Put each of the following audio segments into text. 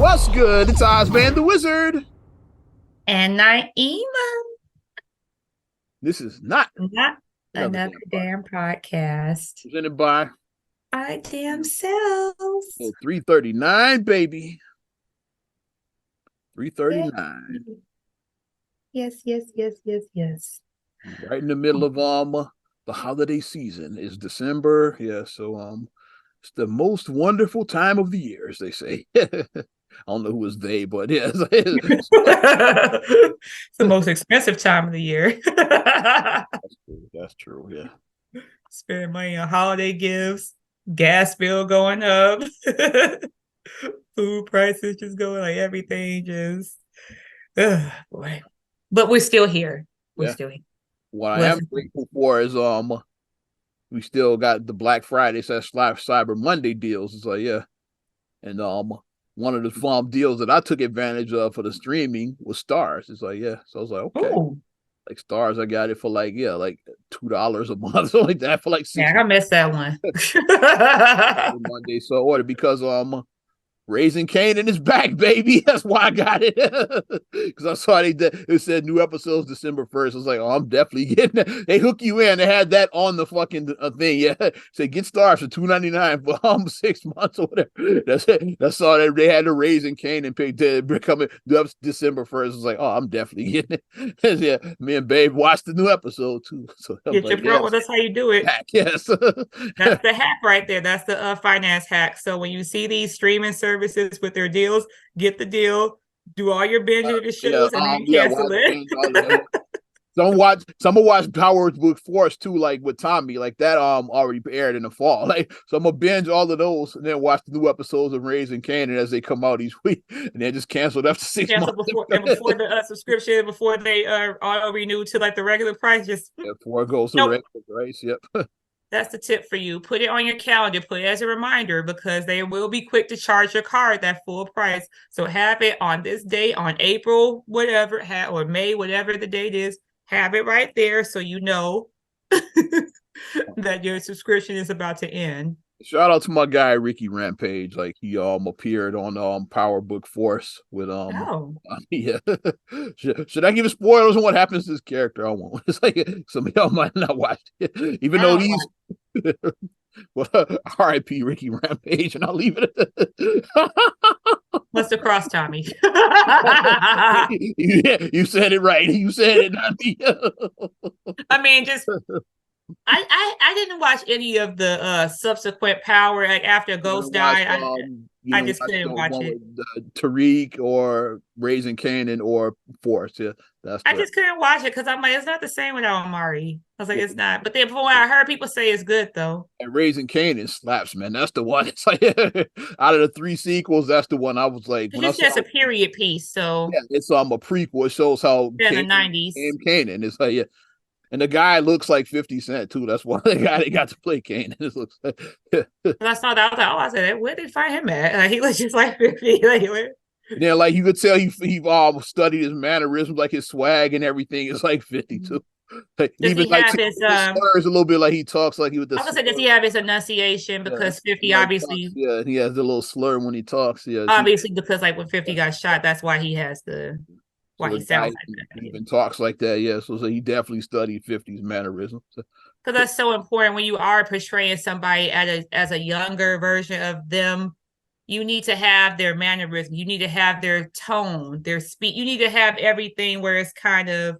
What's good? It's Ozman the Wizard. And Naima, This is not not another another damn damn podcast. podcast. Presented by Our damn selves. 339, baby. Yes, 339. yes, yes, yes, yes, yes. Right in the middle of the holiday season is December. Yeah, so it's the most wonderful time of the year, as they say. I don't know who was they, but yeah. It's the most expensive time of the year. That's true, yeah. Spending money on holiday gifts, gas bill going up, food prices just going like everything just, boy. But we're still here. We're Yeah. still here. What I am Blessed. grateful for is we still got the Black Friday / Cyber Monday deals. It's like, yeah. And one of the deals that I took advantage of for the streaming was Stars. It's like, yeah. So I was like, okay. Oh, Like Stars, I got it for like, yeah, like $2 a month, something like that for like yeah, 6 I missed that one. Monday. So I ordered because Raising Canaan is back, baby. That's why I got it. Because I saw it said new episodes December 1st. I was like, oh, I'm definitely getting it. They hook you in. They had that on the fucking thing. Yeah. Say get Stars for $2.99 for 6 months or whatever. That's it. That's all they had to Raising Canaan pick to coming December 1st. I was like, oh, I'm definitely getting it. Yeah. Me and Babe watched the new episode too. So I was Get your like, throat. yes, Well, that's how you do it. back, yes. That's the hack right there. That's the finance hack. So when you see these streaming services with their deals, get the deal, do all your binging of the Yeah, shows, and then yeah, cancel watch it. binge all of that. Some will watch Power Book Force too, like with Tommy, like that already aired in the fall. Like so I'm gonna binge all of those and then watch the new episodes of Raising Canaan as they come out each week, and then just cancel it after 6 months. Cancel before the subscription, before they auto renew to like the regular price. Just Before it goes to nope. regular price. Yep. That's the tip for you. Put it on your calendar, put it as a reminder because they will be quick to charge your card that full price. So have it on this day, on April, whatever, or May, whatever the date is, have it right there so you know that your subscription is about to end. Shout out to my guy Ricky Rampage. Like he appeared on Power Book Force with Oh. yeah. Should I give spoilers on what happens to this character? I won't. It's like some of y'all might not watch it. Even though these well, R.I.P. Ricky Rampage, and I'll leave it. What's the cross, Tommy? You said it right. You said it, not me. I mean, just I didn't watch any of the subsequent Power like after Ghost died. I just couldn't watch it. Tariq or Raising Canaan or Force. Yeah, that's I just couldn't watch it because I'm like, it's not the same without Amari. I was like, it's not. But then from what I heard people say it's good though. And Raising Canaan slaps, man. That's the one. It's like out of the 3 sequels, that's the one I was like. It's just a period piece, so yeah, it's a prequel. It shows how in the '90s. Canaan. It's like, yeah. And the guy looks like 50 Cent too. That's why the guy they got to play Canaan. It looks like When I saw that, I was like, oh, I said, where did they find him at? Like, he looks just like 50. Like, yeah, like you could tell he studied his mannerisms, like his swag and everything. It's like 52. Like, even like his slurs a little bit, like he talks like he would. I was like, does he have his enunciation? Because 50 like obviously. Yeah, he has the little slur when he talks. Yeah, obviously because like when 50 got shot, that's why he has why he sounds like that. Even talks like that. Yeah, so he definitely studied 50's mannerisms. Because that's so important when you are portraying somebody as a younger version of them. You need to have their mannerism. You need to have their tone, their speech. You need to have everything where it's kind of,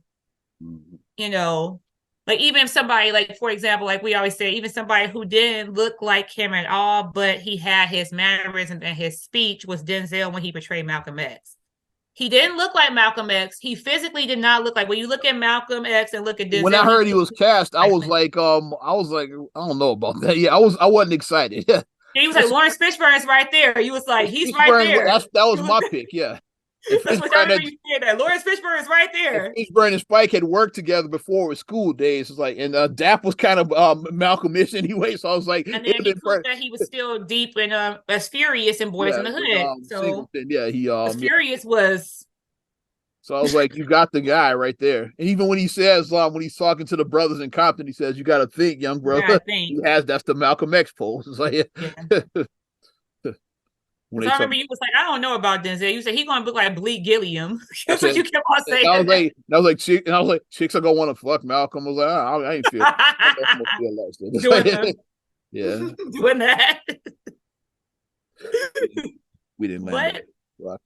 like even if somebody, like for example, like we always say, even somebody who didn't look like him at all, but he had his mannerism and his speech was Denzel when he portrayed Malcolm X. He didn't look like Malcolm X. He physically did not look like when you look at Malcolm X and look at Denzel. When I heard he was cast, I was like, I don't know about that. Yeah, I wasn't excited. Yeah. He was like, Lawrence Fishburne's right there. He was like, he's right there. That was my pick, yeah. That's what I remember you said that. Lawrence Fishburne is right there. Fishburne and Spike had worked together before with School Days. It's like, and Dap was kind of Malcolm-ish anyway, so I was like, and then he proved that he was still deep in as Furious in Boys in the Hood. So yeah, he Furious was. So I was like, you got the guy right there. And even when he says, when he's talking to the brothers in Compton, he says, you got to think, young brother. That's the Malcolm X pose. It's like, yeah. Because I remember you was like, I don't know about Denzel. You said he's gonna look like Bleak Gilliam. I That's what said, you kept on saying. I was like, chicks are gonna want to fuck Malcolm. I was like, I ain't feel. I don't feel Doing like yeah, doing that. we didn't land But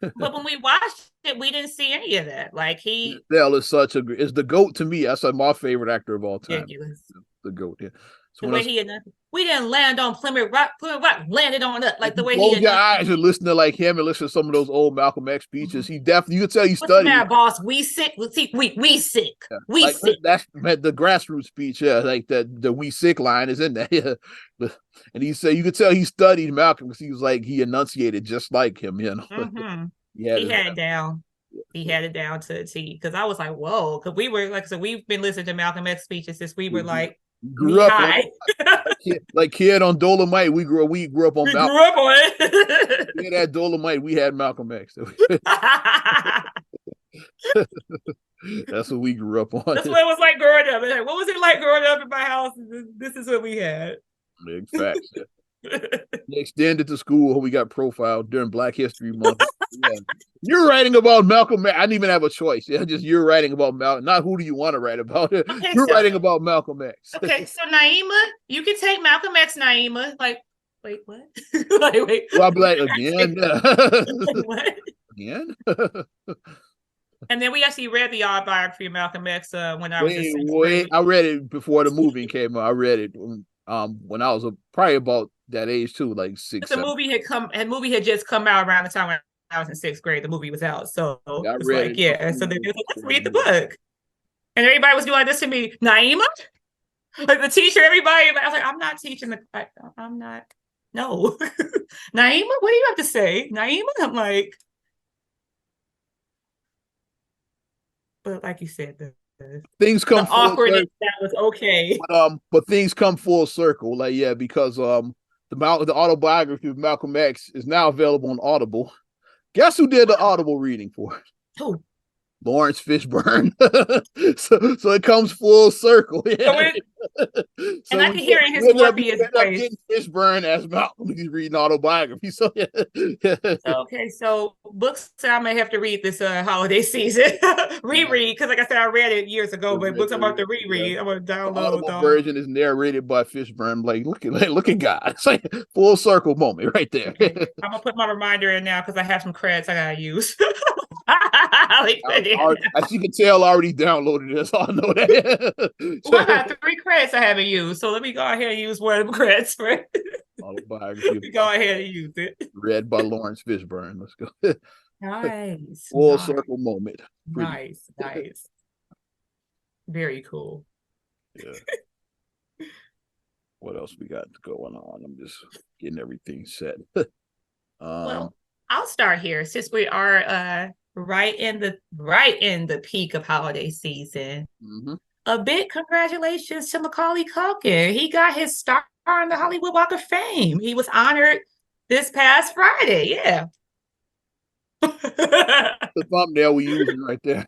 that. but when we watched it, we didn't see any of that. Like Denzel is is the GOAT to me. That's like my favorite actor of all time. ridiculous. The GOAT. Yeah. So The way we didn't land on Plymouth Rock. Plymouth Rock landed on us. Like the way he close your eyes and listen to like him and listen to some of those old Malcolm X speeches. He definitely, you could tell he What's the studied. matter, boss? We sick. We sick. Yeah. We Like sick. that's the grassroots speech. Yeah, like the "we sick" line is in there. Yeah. And he said you could tell he studied Malcolm because he was like he enunciated just like him. You know. Mm-hmm. He had it down. He had it down to a T. Because I was like, whoa. Because we were like, so we've been listening to Malcolm X speeches since we were like grew up on high. like kid on Dolomite. We grew up on. We Malcolm. Grew up on it. We had Dolomite. We had Malcolm X. That's what we grew up on. That's what it was like growing up. What was it like growing up in my house? This is what we had. Big facts. They extended to school when we got profiled during Black History Month. Yeah. You're writing about Malcolm X. I didn't even have a choice. Yeah, just you're writing about Malcolm. Not who do you want to write about? Okay, you're writing about Malcolm X. Okay, so Naima, you can take Malcolm X, Naima. Like, wait, what? Like, wait. Well, I'll be like, again? What? Again? And then we actually read the autobiography of Malcolm X when I was I read it before the movie came out. I read it when I was probably about that age too, like 6. The movie had just come out around the time when I was in 6th grade. The movie was out, so I it's read like, it. yeah. So they was like, let's read the book, and everybody was doing this to me, Naima, like the teacher. Everybody, I was like, I'm not teaching I'm not. No, Naima, what do you have to say, Naima? I'm like, but like you said, things come the awkwardness that was okay. But things come full circle, like yeah, because the autobiography of Malcolm X is now available on Audible. Guess who did the Audible reading for it? Who? Lawrence Fishburne. so it comes full circle. Yeah. And I can hear in his Morpheus voice. Fishburne as Malcolm. He's reading autobiography. So yeah. Okay, so books I may have to read this holiday season. Reread, because like I said, I read it years ago, but books I'm about to reread. I'm gonna download the version is narrated by Fishburne. Like look at God. It's like full circle moment right there. Okay. I'm gonna put my reminder in now because I have some credits I gotta use. As you can tell, I already downloaded it, so I know that. Well, I have 3 credits I haven't used, so let me go ahead and use one of the credits. Autobiography. Go ahead and use it. Read by Lawrence Fishburne. Let's go. Nice. Full circle moment. Pretty. Nice. Very cool. Yeah. What else we got going on? I'm just getting everything set. Well, I'll start here since we are right in the peak of holiday season. Mm-hmm. A big congratulations to Macaulay Culkin. He got his star on the Hollywood Walk of Fame. He was honored this past Friday. Yeah. The thumbnail we using right there.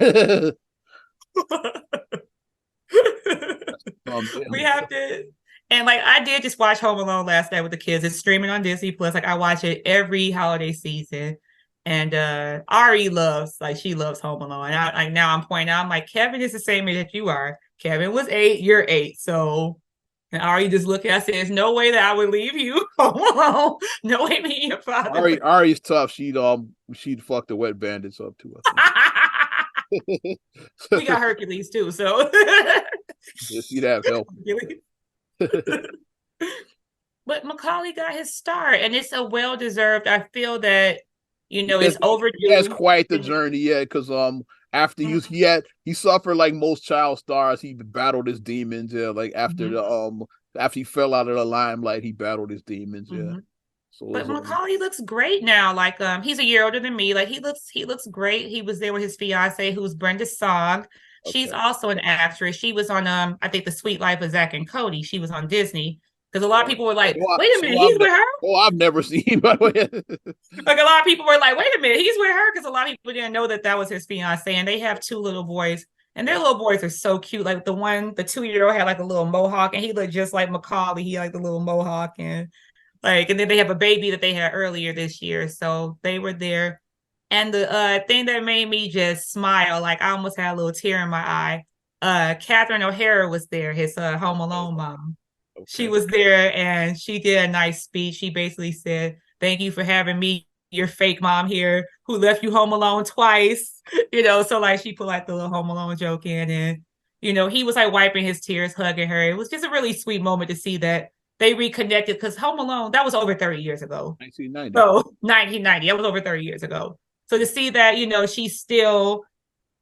We have to. And like I did just watch Home Alone last night with the kids. It's streaming on Disney Plus. Like I watch it every holiday season. And Ari loves Home Alone. And now I'm pointing out, I'm like, Kevin is the same age that you are. Kevin was 8, you're 8. So and Ari just looking, I said, there's no way that I would leave you home alone. No way me and your father. Ari's tough. She'd fuck the wet bandits up too. We got Hercules too, so she'd have help. But Macaulay got his start, and it's a well-deserved. I feel that it's overdue. He has quite the journey, yeah, because after he suffered like most child stars. He battled his demons, yeah. Like after after he fell out of the limelight, he battled his demons, yeah. So but Macaulay looks great now. Like he's a year older than me. Like he looks great. He was there with his fiance, who's Brenda Song. Okay. She's also an actress. She was on I think The Sweet Life of Zack and Cody. She was on Disney. Because a lot of people were like, wait a minute, he's with her? Oh, I've never seen by the way. Like a lot of people were like, wait a minute, he's with her? Because a lot of people didn't know that was his fiance. And they have 2 little boys. And their little boys are so cute. Like the 2-year-old had like a little mohawk and he looked just like Macaulay. He had like the little mohawk. And Like, and then they have a baby that they had earlier this year. So they were there. And the thing that made me just smile, like I almost had a little tear in my eye. Catherine O'Hara was there, his Home Alone mom. She Okay. was there and she did a nice speech. She basically said, "Thank you for having me, your fake mom here, who left you home alone twice." So like she put like the little Home Alone joke in, and he was like wiping his tears, hugging her. It was just a really sweet moment to see that they reconnected, because Home Alone, that was over 30 years ago. 1990. So 1990, that was over 30 years ago. So to see that, she's still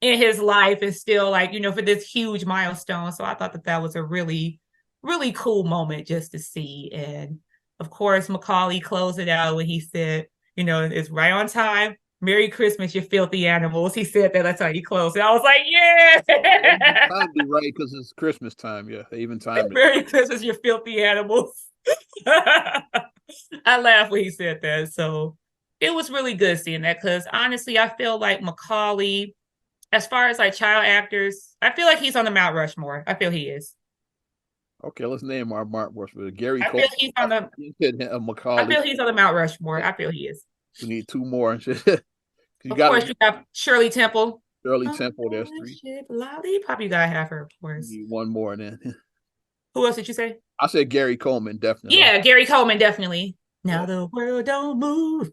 in his life and still like, for this huge milestone. So I thought that that was a really, really cool moment just to see. And of course, Macaulay closed it out when he said, it's right on time. Merry Christmas, you filthy animals. He said that. That's how he closed it. I was like, yeah. Timed it right because it's Christmas time. Yeah, they even timed it. Merry Christmas, you filthy animals. I laughed when he said that. So it was really good seeing that, because honestly, I feel like Macaulay, as far as like child actors, I feel like he's on the Mount Rushmore. I feel he is. Okay, let's name our Mark Rushmore. Gary I Cole, feel he's on the I Macaulay. feel he's on the Mount Rushmore. I feel he is. We need two more. You Of got course, you have Shirley Temple. Shirley Oh, Temple. There's three. Lollipop, you gotta have her, of You course. need one more then. Who else did you say? I said Gary Coleman, definitely. Yeah, Gary Coleman, definitely. Now Yeah. the world don't move.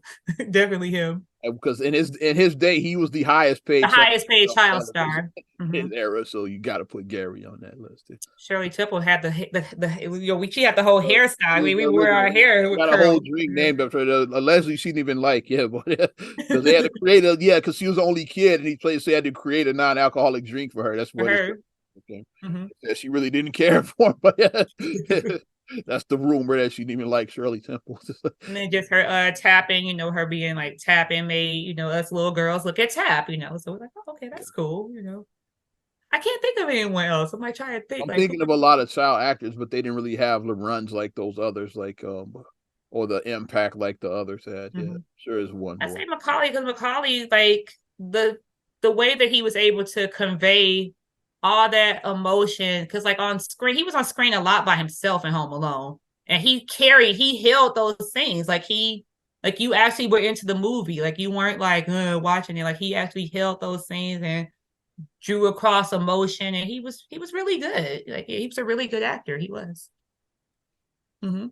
Definitely him. Because in his day, he was the highest The paid child highest paid on child television star. in Mm-hmm. his era. So you got to put Gary on that list. Shirley Temple had she had the whole hairstyle. I mean, we wore our hair with Got a whole curls. drink named after her. Leslie, she didn't even like, yeah, but because they had to create because she was the only kid and he played, so they had to create a non-alcoholic drink for her. That's For what it her. okay. Mm-hmm. Yeah, she really didn't care for him, but that's the rumor that she didn't even like Shirley Temple. And then just her tapping, her being like tapping made, us little girls look at tap, So we're like, oh, okay, that's cool. I can't think of anyone else. I'm like trying to think I'm like thinking of a lot of child actors, but they didn't really have the runs like those others, like or the impact like the others had. Yeah, mm-hmm. sure is one I more. say Macaulay because Macaulay, like the way that he was able to convey all that emotion, because like on screen, he was on screen a lot by himself in Home Alone, and he held those scenes like you actually were into the movie, like you weren't like watching it, like he actually held those scenes and drew across emotion, and he was really good. Like he was a really good actor. He was. Mm-hmm.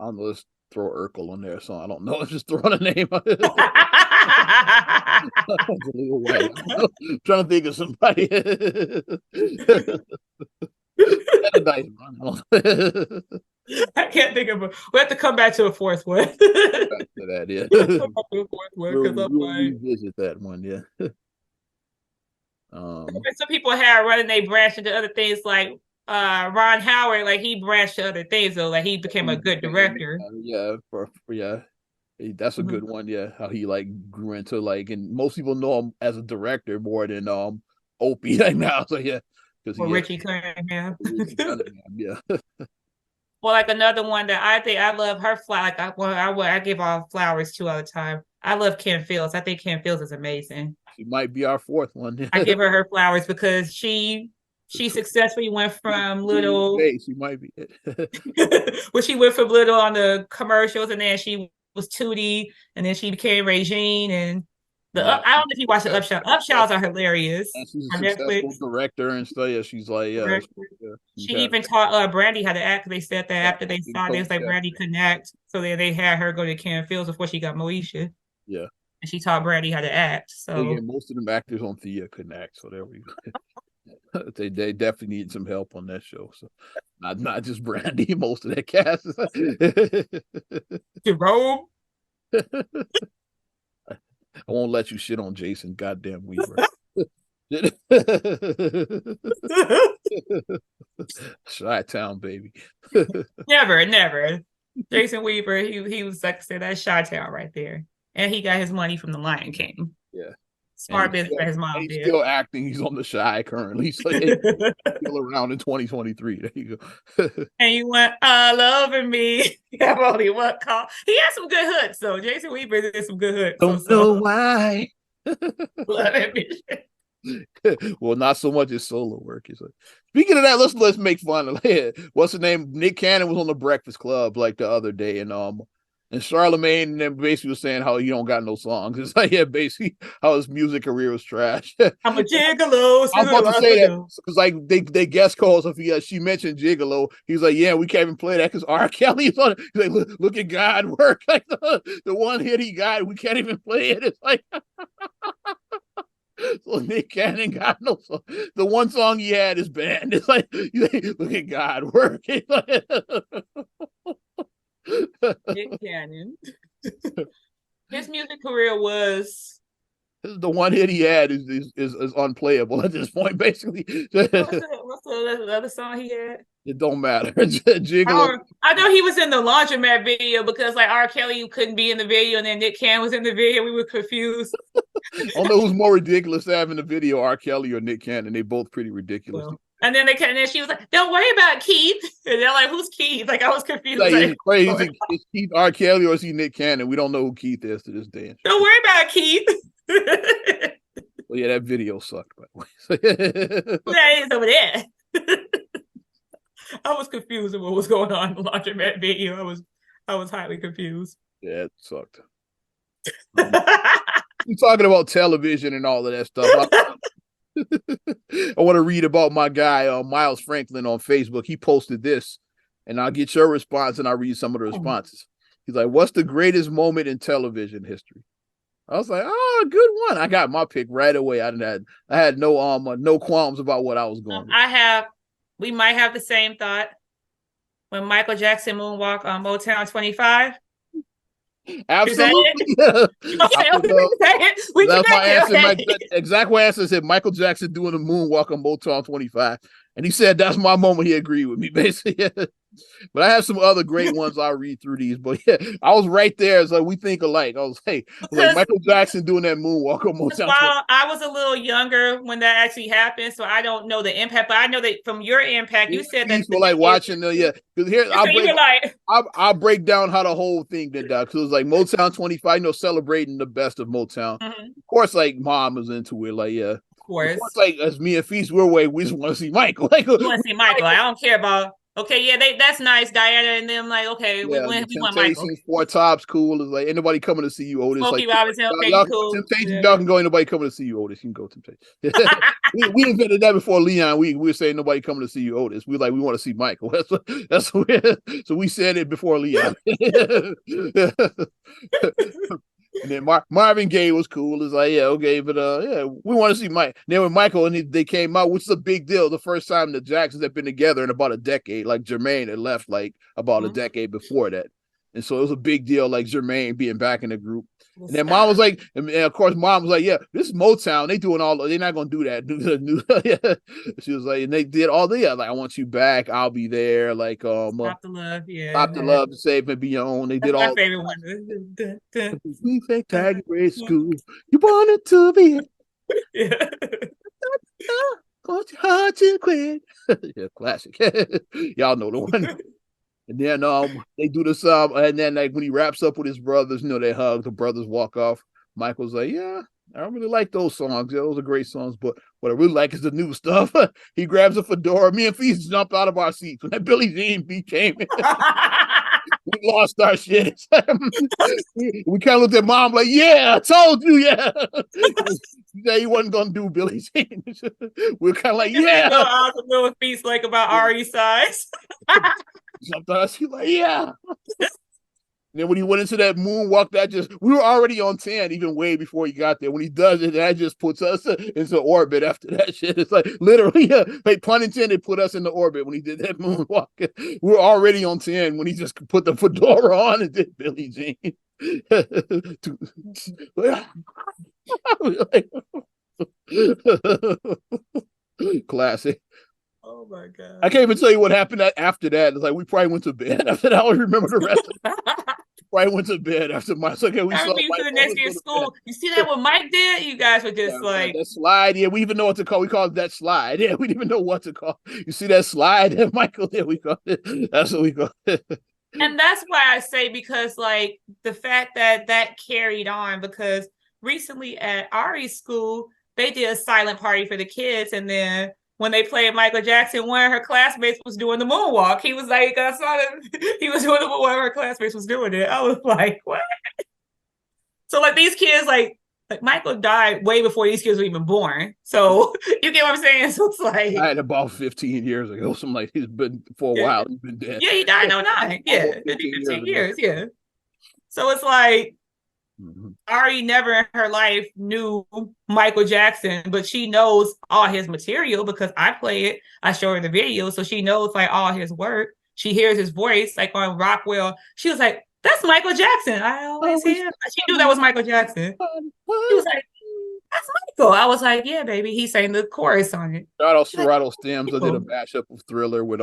I don't know. Let's throw Urkel on there, so I don't know. Just throwing a name. It's a little white. I'm trying to think of somebody. A nice run. I can't think of it. We have to come back to a fourth one. Back to that, yeah. Come back to a fourth one We'll, because I'm we'll like, revisit that one, yeah. some people have running they branch into other things, like Ron Howard, like he branched to other things though, like he became a good director. Yeah, yeah. That's a good one, yeah. How he like grew into like, and most people know him as a director more than Opie like now. So yeah, because Or Richie Cunningham. Yeah. Well, like another one that I think I love her flower. Like I give all flowers to all the time. I love Kim Fields. I think Kim Fields is amazing. She might be our fourth one. I give her flowers because she successfully went from little she might be when she went from little on the commercials, and then she was Tootie, and then she became Regine, and I don't know if you watch the Upshaws. Upshaws are hilarious. And she's a on successful Netflix. director and stuff. Yeah, she's like, She even taught Brandy how to act. They said that after they saw this, like Brandy connect. So then they had her go to Kim Fields before she got Moesha. Yeah. And she taught Brandy how to act. So yeah, most of them actors on Thea couldn't act. So there we go. they definitely need some help on that show. So not just Brandy, most of that cast. Jerome. I won't let you shit on Jason goddamn Weaver. Chi-Town, baby. Never. Jason Weaver, he was like I said, that's Chi-Town right there. And he got his money from the Lion King. Yeah. Smart business that his mom he's did. Still acting. He's on the Chi currently. So he's still around in 2023. There you go. And you went, loving me. You have only one call. He had some good hooks, though. Jason Weaver did some good hooks. Don't know why. Loving me. Well, not so much as solo work. Like, speaking of that, let's make fun of it. What's the name? Nick Cannon was on the Breakfast Club like the other day, and Charlemagne and then basically was saying how you don't got no songs. It's like yeah, basically how his music career was trash. I'm a gigolo. I was about to say that because like they guest calls if she mentioned Gigolo, he's like, yeah, we can't even play that because R. Kelly is on it. He's like, look at God work. Like the one hit he got, we can't even play it. It's like so Nick Cannon got no song. The one song he had is banned. It's like look at God work. Nick Cannon. His music career was the one hit he had is unplayable at this point, basically. what's the other song he had? It don't matter. Gigolo. I know he was in the laundromat video because like R. Kelly couldn't be in the video and then Nick Cannon was in the video. We were confused. I don't know who's more ridiculous to have in the video, R. Kelly or Nick Cannon. They both pretty ridiculous. Well, and then she was like, "Don't worry about Keith." And they're like, "Who's Keith?" Like I was confused. Like, it's crazy. Is Keith R. Kelly or is he Nick Cannon? We don't know who Keith is to this day. Don't worry about Keith. Well, yeah, that video sucked, by the way. That is over there. I was confused with what was going on in the laundromat video. I was highly confused. Yeah, it sucked. We're talking about television and all of that stuff. I want to read about my guy, Miles Franklin, on Facebook. He posted this, and I'll get your response, and I'll read some of the responses. He's like, "What's the greatest moment in television history?" I was like, "Oh, good one." I got my pick right away. I had no qualms about what I was going. We might have the same thought. When Michael Jackson moonwalk on Motown 25. Absolutely. That's my answer. Exact answer said Michael Jackson doing a moonwalk on Motown 25. And he said that's my moment. He agreed with me, basically. But I have some other great ones. I'll read through these. But yeah, I was right there. It's like we think alike. I was like Michael Jackson doing that moonwalk on Motown. While I was a little younger when that actually happened, so I don't know the impact. But I know that from your impact, you said that people like watching the because here I'll break down how the whole thing did that because it was like Motown 25, celebrating the best of Motown. Mm-hmm. Of course, like mom was into it, like yeah. Of course, like as me and Feast, we just want to see Michael. Like we want to see Michael. I don't care about. Okay, yeah, that's nice, Diana, and them like, okay, we want Michael. 4 Tops, cool. It's like ain't nobody coming to see you, Otis. Smokey like, Robinson, okay, cool. Temptation, y'all can go. Ain't nobody coming to see you, Otis. You can go, Temptation. we invented that before Leon. We were saying nobody coming to see you, Otis. We want to see Michael. That's so we said it before Leon. And then Marvin Gaye was cool. It's like, yeah, okay, but yeah, we want to see Mike. And then when Michael and they came out, which is a big deal, the first time the Jacksons had been together in about a decade, like Jermaine had left like about a decade before that. And so it was a big deal, like Jermaine being back in the group. And then mom was like, and of course, mom was like, yeah, this is Motown. They're not going to do that. She was like, and they did all the, like, I want you back. I'll be there. Like, Stop the Love. Yeah. Stop the Love to Save and Be Your Own. They did all. My favorite one. We think tag grade school. You wanted to be. Yeah. Hard to quit. Yeah, classic. Y'all know the one. And then they do this and then like when he wraps up with his brothers, they hug, the brothers walk off. Michael's like, yeah, I don't really like those songs. Yeah, those are great songs, but what I really like is the new stuff. He grabs a fedora. Me and Feast jumped out of our seats when that Billie Jean beat came in. We lost our shit. We kind of looked at mom like, yeah, I told you, yeah. Yeah, he wasn't gonna do Billie Jean. We're kind of like, yeah. I was a little Feast like about Ari size. Sometimes he's like, yeah. And then when he went into that moonwalk, we were already on 10 even way before he got there. When he does it, that just puts us into orbit after that shit. It's like literally, like pun intended, put us into orbit when he did that moonwalk. We were already on 10 when he just put the fedora on and did Billie Jean. Classic. Oh my god! I can't even tell you what happened after that. It's like we probably went to bed after that. I don't remember the rest. Probably went to bed after my. Okay, we saw the next day of school. You see that what Mike did? You guys were just like that slide. Yeah, we even know what to call. We called that slide. Yeah, we didn't even know what to call. You see that slide, Michael? Yeah, we called it. That's what we called it. And that's why I say because like the fact that carried on because recently at Ari's school. they did a silent party for the kids, and then when they played Michael Jackson, one of her classmates was doing the moonwalk. He was like, I saw him. He was doing one of her classmates was doing it. I was like, what? So like these kids, like Michael died way before these kids were even born. So you get what I'm saying? So it's like I had about 15 years ago. Something like he's been for a while. He's been dead. Yeah, he died in 09. Yeah, 15 years. Yeah. So it's like Ari never in her life knew Michael Jackson, but she knows all his material because I play it. I show her the video, so she knows like all his work. She hears his voice like on Rockwell. She was like, "That's Michael Jackson." I always hear. She knew that was Michael Jackson. She was like, "That's Michael." I was like, "Yeah, baby." He sang the chorus on it. Shout out Serato Stems. I did a mashup of Thriller with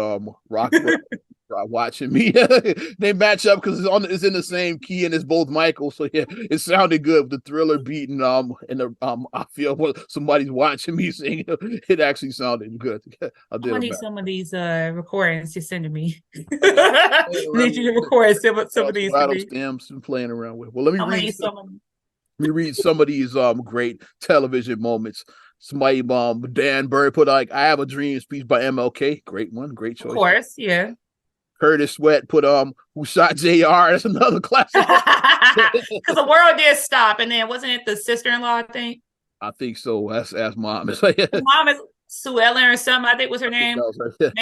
Rockwell. Watching me. They match up because it's in the same key and it's both Michael. So yeah, it sounded good. The Thriller beating and the I feel somebody's watching me sing. It actually sounded good. I need some of these recordings you're sending me. I need you to record some of these. Stems playing around with. Well, let me read some of these great television moments. Somebody Dan Burry put like I Have a Dream speech by MLK. Great one, great choice. Of course, yeah. Curtis Sweat put Who Shot JR? That's another classic. Because the world did stop, and then wasn't it the sister-in-law thing? I think so. That's mom. Mom is Sue Ellen or something. I think was her name. Right.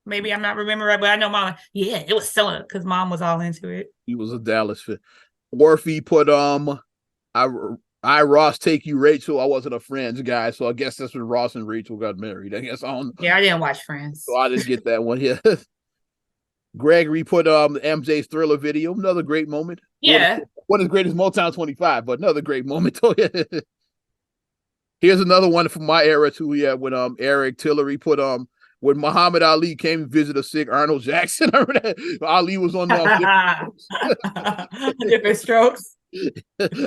Maybe I'm not remembering right, but I know mom. Yeah, it was so because mom was all into it. He was a Dallas fan. Orphy put I Ross Take You Rachel. I wasn't a Friends guy, so I guess that's when Ross and Rachel got married. I guess I don't. Yeah, I didn't watch Friends, so I didn't get that one. Yeah. Gregory put MJ's Thriller video. Another great moment. Yeah. One as great as Motown 25, but another great moment. Here's another one from my era too. Yeah, when Eric Tillery put when Muhammad Ali came to visit a sick Arnold Jackson. Remember that? Ali was on Different Strokes.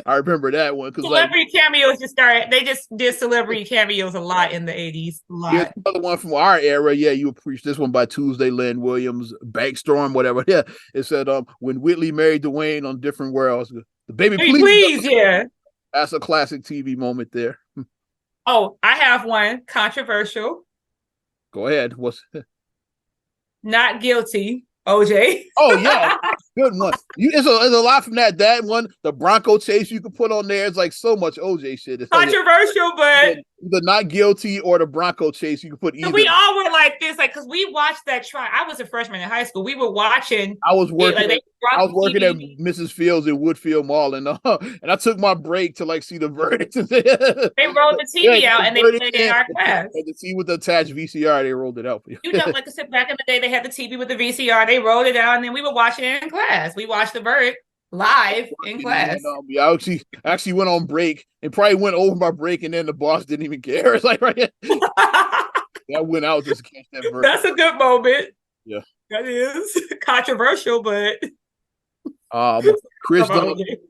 I remember that one because celebrity cameos just started. They just did celebrity cameos a lot in the 80s. A lot. Here's another one from our era. Yeah, you appreciate this one by Tuesday Lynn Williams, Bankstorm, whatever. Yeah, it said when Whitley married Dwayne on Different Worlds. The baby, please, yeah. That's a classic TV moment there. Oh, I have one controversial. Go ahead. What's Not Guilty? OJ. Oh yeah, good one. There's a lot from that one. The Bronco chase you could put on there. It's like so much OJ shit. It's controversial, but the Not Guilty or the Bronco chase you could put either. We all were like this, like because we watched that trial. I was a freshman in high school. We were watching. I was working. I was working at Mrs. Fields in Woodfield Mall, and I took my break to like see the verdict. They rolled the TV out and they played it in our class. And to see with the attached VCR, they rolled it out for you. You know, like I said, back in the day, they had the TV with the VCR. They rolled it out, and then we were watching it in class. We watched the verdict live in class. I actually went on break and probably went over my break, and then the boss didn't even care. It's like right. I went out just to catch that verdict. That's a good moment. Yeah, that is controversial, but. Chris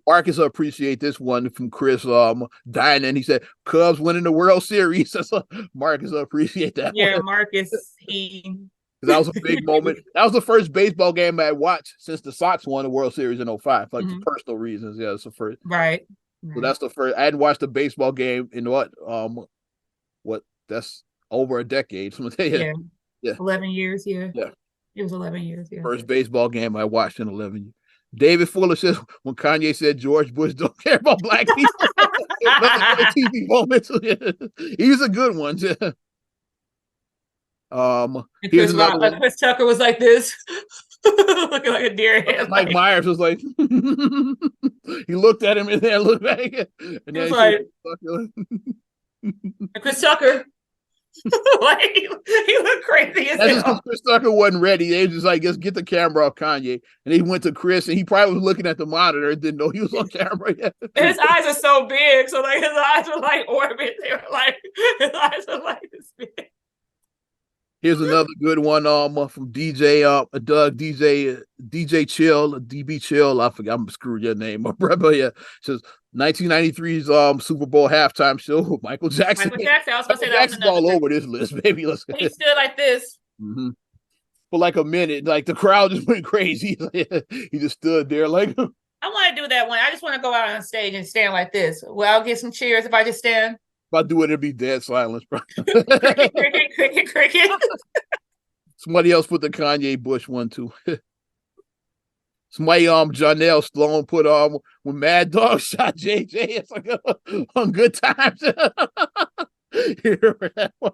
Marcus will appreciate this one from Chris Dinan. He said Cubs winning the World Series. So Marcus will appreciate that. Yeah, one. Marcus that was a big moment. That was the first baseball game I watched since the Sox won the World Series in 05, like for personal reasons. Yeah, it's the first. Right. So that's the first. I hadn't watched a baseball game in what that's over a decade. Yeah. 11 years. Yeah. Yeah. It was 11 years. Yeah. First baseball game I watched in 11 years. David Fuller says when Kanye said George Bush don't care about black people. TV moments. He's a good one. Chris Tucker was like this, looking like a deer head. Mike Myers was like, he looked at him and then looked back, and then he was like, Chris Tucker. Like he looked crazy as hell. Chris Tucker wasn't ready. They was just like, just get the camera off Kanye. And he went to Chris, and he probably was looking at the monitor and didn't know he was on camera yet. His eyes are so big, so like his eyes were like orbit. They were like his eyes were like this big. Here's another good one from DJ Doug, DJ Chill, DB Chill. I forgot, I'm screwing your name up, but yeah. It says 1993's Super Bowl halftime show with Michael Jackson. Michael Jackson, I was gonna say that was all over this list, baby. He stood like this. Mm-hmm. For like a minute, like the crowd just went crazy. He just stood there like. I want to do that one. I just want to go out on stage and stand like this. Well, I'll get some cheers if I just stand. If I do it, it'd be dead silence, bro. Cricket, cricket, cricket, cricket. Somebody else put the Kanye Bush one too. Somebody Janelle Sloan put when Mad Dog shot JJ. It's like on Good Times. You remember that one?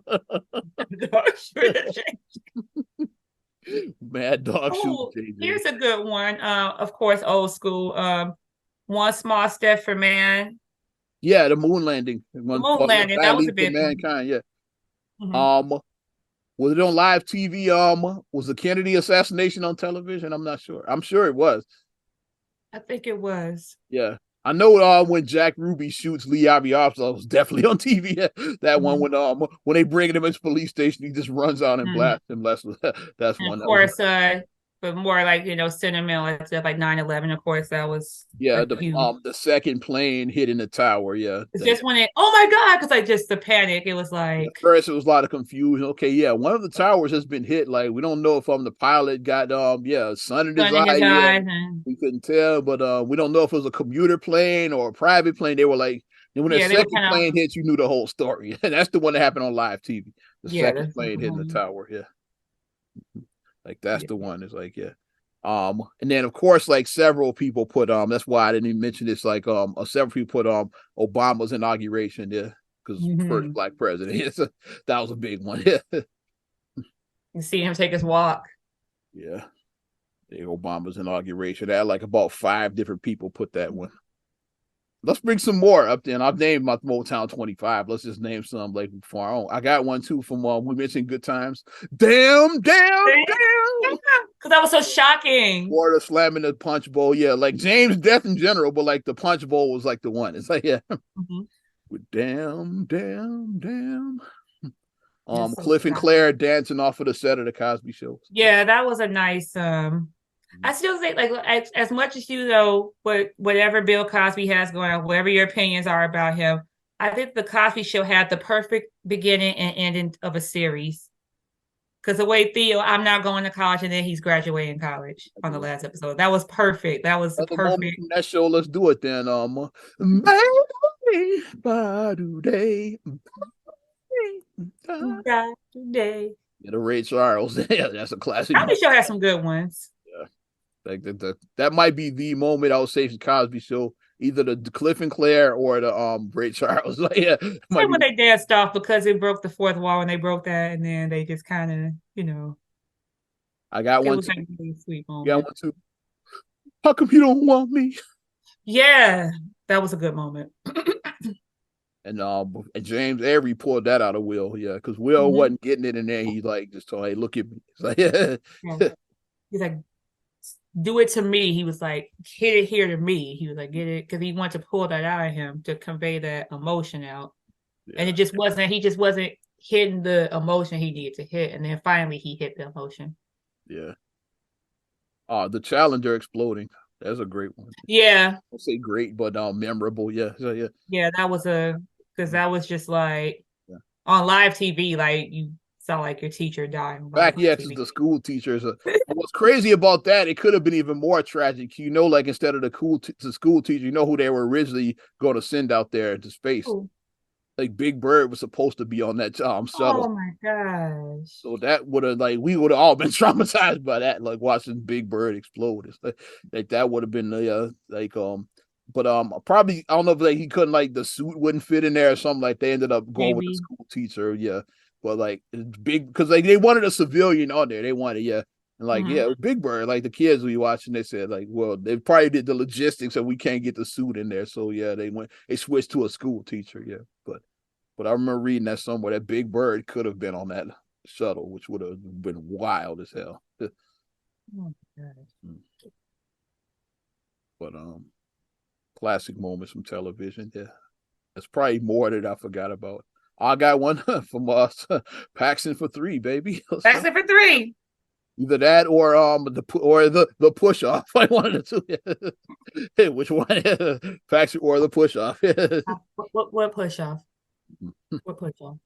Mad Dog Oh, shooting JJ. here's a good one. Of course, old school. One small step for man. Yeah, the moon landing. The One moon landing. bad That was a leap for big one. mankind. Yeah. Mhm. Was it on live TV? Was the Kennedy assassination on television? I'm not sure. I'm sure it was. I think it was. Yeah. I know when Jack Ruby shoots Lee Harvey Oswald, it was definitely on TV. That one when they bring him into the police station, he just runs out and blasts him. That's And one of that was. course, but more like sentimental and stuff like 9/11. Of course, that was Yeah, a huge. the second plane hitting the tower. Yeah, It's just when oh my god, because like just the panic. It was at like first it was a lot of confusion. Okay, yeah, one of the towers has been hit. Like we don't know if the pilot got sun in his sun in eye. his Yeah, eyes, and we couldn't tell, but we don't know if it was a commuter plane or a private plane. They were like, and when the yeah, they were second kind of plane hits, you knew the whole story. And that's the one that happened on live TV. The yeah, second that's plane hitting the one. tower. Yeah, like that's Yeah. the one. It's like yeah. And then of course, like several people put that's why I didn't even mention this. Like several people put Obama's inauguration. Yeah, because first black president. That was a big one. Yeah. You see him take his walk. Yeah. Obama's inauguration. I had like about 5 different people put that one. Let's bring some more up then. I've named my Motown 25. Let's just name some like before our own. I got one too from we mentioned Good Times. Damn. Because that was so shocking. Florida slamming the punch bowl. Yeah, like James Death in general, but like the punch bowl was like the one. It's like, yeah. Damn. So Cliff and Claire dancing off of the set of the Cosby Show. Yeah, that was a nice I still think like as much as whatever Bill Cosby has going on, whatever your opinions are about him, I think the Cosby Show had the perfect beginning and ending of a series. Because the way I'm not going to college, and then he's graduating college on the last episode. That was perfect. That was the perfect. From that show, let's do it then. Today. Yeah, the Ray Charles. Yeah, that's a classic. Cosby Show has some good ones. Yeah, like that might be the moment I would say from Cosby Show, either the Cliff and Claire or the Ray Charles. Like, yeah, might when they danced off because it broke the fourth wall and they broke that, and then they just kind of, I got one. Was like a really sweet moment. Got one too. How come you don't want me? Yeah, that was a good moment. And James Avery pulled that out of Will, yeah, because Will wasn't getting it in there. He like just told, "Hey, look at me." It's like, yeah. He's like, "Do it to me." He was like, "Hit it here to me." He was like, "Get it," because he wanted to pull that out of him to convey that emotion out, and it just wasn't. He just wasn't hitting the emotion he needed to hit, and then finally he hit the emotion. Yeah. The Challenger exploding. That's a great one. Yeah. I'll say great, but memorable. Yeah. So, yeah. Yeah, that was because that was just like on live TV, like you saw like your teacher die. Back, yeah, to the school teachers. What's crazy about that, it could have been even more tragic. Like instead of the school teacher, who they were originally going to send out there into space. Ooh. Like Big Bird was supposed to be on that shuttle. Oh my gosh! So that would have we would have all been traumatized by that, like watching Big Bird explode. It's like that would have been but probably I don't know if he couldn't the suit wouldn't fit in there or something like. They ended up going with the school teacher, yeah. But it's big because they wanted a civilian on there. They wanted and Big Bird, like the kids we watching, they said well they probably did the logistics and we can't get the suit in there, so yeah they switched to a school teacher, yeah. But I remember reading that somewhere that Big Bird could have been on that shuttle, which would have been wild as hell. But classic moments from television, yeah. That's probably more that I forgot about. I got one from us, Paxton for 3, baby. Paxton for 3. Either that or the push off. I wanted to. Which one? Paxton or the push off? What push off? What push off?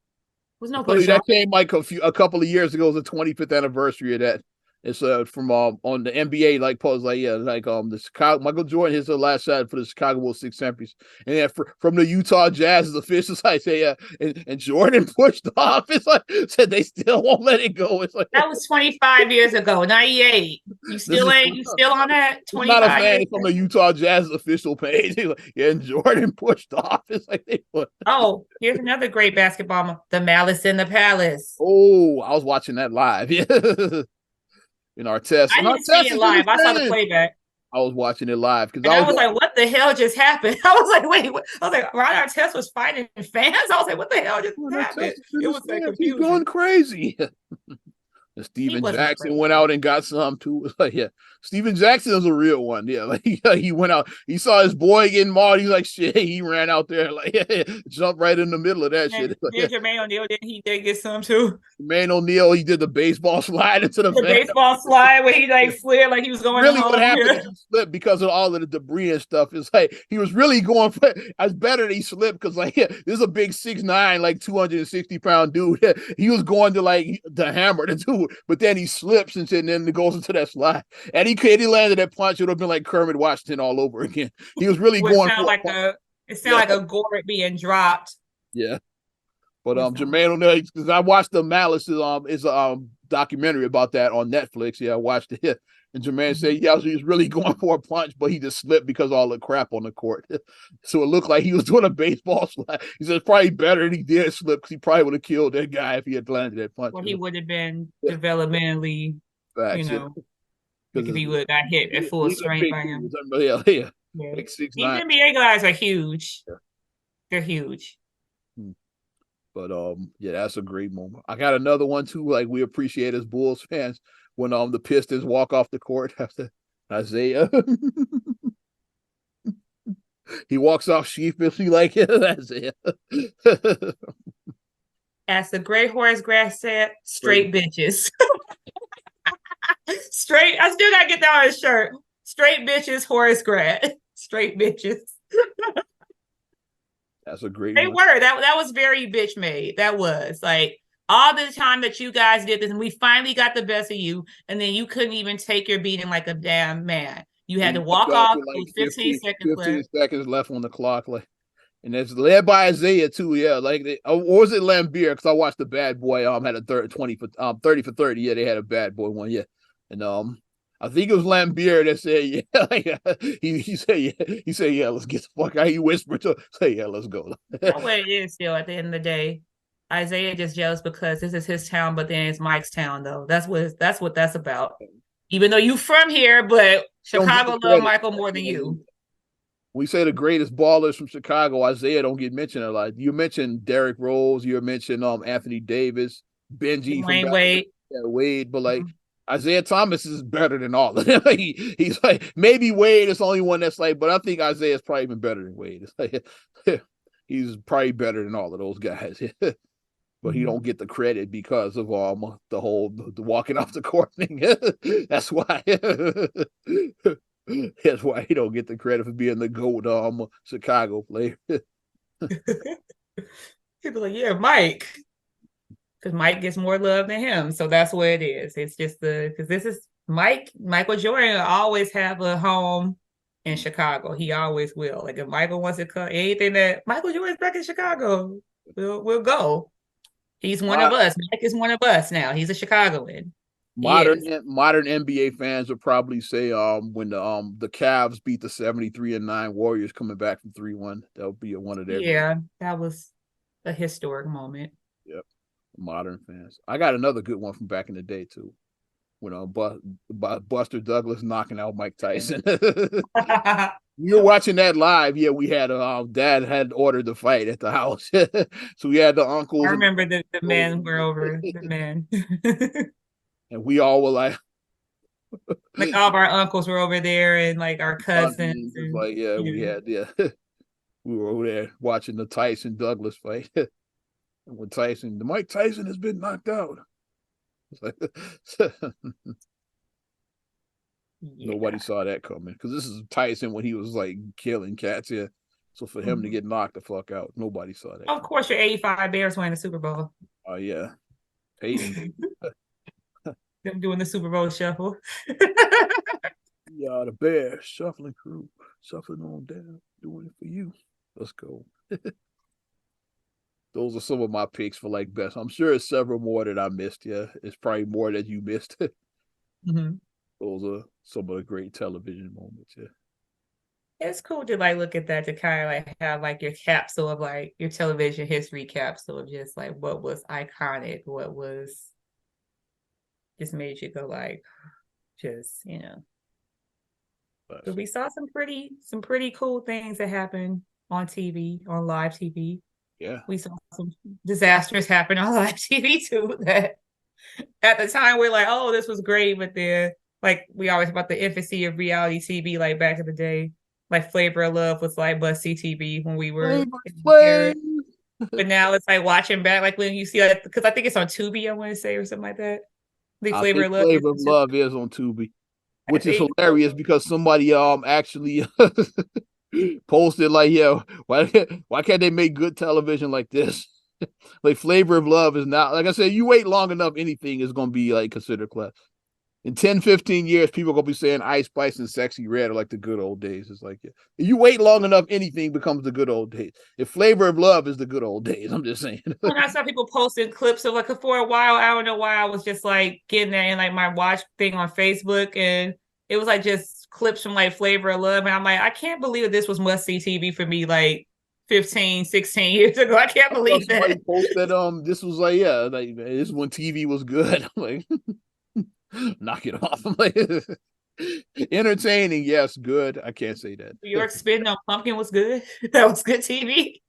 Was no push off. That came like a couple of years ago. It was the 25th anniversary of that. It's from on the NBA like post like yeah like the Chicago Michael Jordan his last shot for the Chicago Bulls 6 champions, and then from the Utah Jazz's officials I say yeah, and Jordan pushed off. It's like said they still won't let it go. It's like That was 25 years ago, 98. You this still is ain't, you still on that it's not a 25 fan years it's from ago? the Utah Jazz's official page. Like, yeah, and Jordan pushed off. It's like they put. Oh, here's another great basketball. The Malice in the Palace. Oh, I was watching that live. Yeah, in our test I and our didn't see test it is in live. the I saw the stand. playback. I was watching it live because And I I was was like, what the hell just happened? I was like, wait, what? I was like, Ron Artest was fighting fans. I was like, what the hell just oh, that happened? test is in It the was like stands. He's going confusion. crazy. And He Steven wasn't Jackson went out crazy. and got some too. It's like, yeah, Steven Jackson is a real one. Yeah, like he went out, he saw his boy getting mauled. He's like, shit, he ran out there, like, jumped right in the middle of that shit. And Like, yeah. did Jermaine O'Neal, didn't he did get some too? Man O'Neal, he did the baseball slide into the The fan. baseball slide where he like slid like he was going Really what home. happened Yeah. is he slipped because of all of the debris and stuff. It's like he was really going for it's better that he slipped because like yeah, this is a big 6'9", like 260-pound dude. He was going to like the hammer the dude, but then he slips and then it goes into that slide. And he landed that punch, it would have been like Kermit Washington all over again. He was really Would going sound for like a punch. a it sounded Yeah, like a gourd being dropped. yeah. But It sounded Jermaine O'Neal, because I watched the Malice is documentary about that on Netflix. Yeah, I watched it. And Jermaine like, said, yeah, he was really going for a punch, but he just slipped because of all the crap on the court. So it looked like he was doing a baseball slide. He said it's probably better that he did slip because he probably would have killed that guy if he had landed that punch. well, he would have been Yeah, developmentally, you facts. Yeah, know, like if because he would have got hit at full he's a strength big by him. dude. Yeah, yeah, Yeah. like 6'9". These NBA guys are huge. They're huge. Hmm. But yeah, that's a great moment. I got another one too. Like we appreciate as Bulls fans when the Pistons walk off the court after Isaiah. He walks off sheepishly like Isaiah. As the great Horace Grass said, straight bitches. Straight. I still gotta get that on his shirt. Straight bitches, Horace Grad. Straight bitches. That's a great They one. were. That was very bitch made. That was like all the time that you guys did this, and we finally got the best of you, and then you couldn't even take your beating like a damn man. You had He to walked walk off off with like with 15 seconds 15 left. seconds left on the clock. Like, and it's led by Isaiah too. Yeah, like or was it Lambeer? Because I watched the Bad Boy. Had a 30 for 30. Yeah, they had a Bad Boy one. Yeah, and I think it was Lambeer that said, yeah, like, he said, yeah, let's get the fuck out. He whispered to say, yeah, let's go. That's what it is still at the end of the day. Isaiah just jealous because this is his town, but then it's Mike's town though. That's what that's about. Even though you from here, but Don't get the Chicago love credit. Michael more than you. We say the greatest ballers from Chicago. Isaiah don't get mentioned a lot. You mentioned Derrick Rose. You mentioned Anthony Davis, Benji from Dwayne back in the Wade. day, Wade, but like Mhm. Isaiah Thomas is better than all of them. He's like maybe Wade is the only one that's like, but I think Isaiah is probably even better than Wade. It's like, he's probably better than all of those guys. But he don't get the credit because of the whole the walking off the court thing. That's why. That's why he don't get the credit for being the GOAT Chicago player. People like, yeah, Mike. Because Mike gets more love than him. So that's what it is. It's just because this is Michael Jordan will always have a home in Chicago. He always will. Like if Michael wants to come, anything that Michael Jordan's back in Chicago, we'll go. He's one of us. Mike is one of us now. He's a Chicagoan. He modern is. modern NBA fans would probably say when the Cavs beat the 73-9 Warriors coming back from 3-1, that'll be one of their Yeah, that was a historic moment. yep. Modern fans. I got another good one from back in the day too. When Buster Douglas knocking out Mike Tyson. We were watching that live. Yeah, we had dad had ordered the fight at the house. So we had the I uncles and remember the men were over the men. and we all were like Like all of our uncles were over there and like our cousins it's and like yeah, we yeah. had we were over there watching the Tyson Douglas fight. When Mike Tyson has been knocked out. Nobody saw that coming because this is Tyson when he was like killing cats. Yeah, so for him to Mhm. get knocked the fuck out, nobody saw that. Of course, your 85 Bears win the Super Bowl. Oh yeah, Peyton. Them doing the Super Bowl shuffle. Yeah, the Bears shuffling crew, shuffling on down, doing it for you. Let's go. Those are some of my picks for like best. I'm sure it's several more that I missed. Yeah, it's probably more that you missed. Mm-hmm. Those are some of the great television moments. Yeah. It's cool to like look at that to kind of like have like your capsule of like your television history capsule of just like what was iconic, what was just made you go like just but we saw some pretty cool things that happened on TV, on live TV. Yeah. We saw some disasters happen on live TV too that at the time we're like, oh, this was great, but then like we always about the infancy of reality TV, like back in the day, like Flavor of Love was like Buzz CTV when we were Flavor there. Flav. But now it's like watching back, like when you see like because I think it's on Tubi, I want to say, or something like that. The I Flavor think of Love Flavor of is Love is on Tubi, I which is think hilarious because somebody actually posted like, yeah, why can't they make good television like this? Like Flavor of Love is not, like I said, you wait long enough, anything is gonna be like considered class. In 10, 15 years, people are gonna be saying Ice Spice and Sexy Red are like the good old days. It's like, yeah. If you wait long enough, anything becomes the good old days. If Flavor of Love is the good old days, I'm just saying. when I saw people posting clips of like for a while, I don't know why I was just like getting that in like my watch thing on Facebook, and it was like just clips from like Flavor of Love, and I'm like, I can't believe that this was must see TV for me like 15, 16 years ago. I can't believe Somebody that. posted this was like, yeah, like this is when TV was good. I'm like, knock it off. I'm like, entertaining, yes, good. I can't say that. New York spitting on pumpkin was good. That was good TV.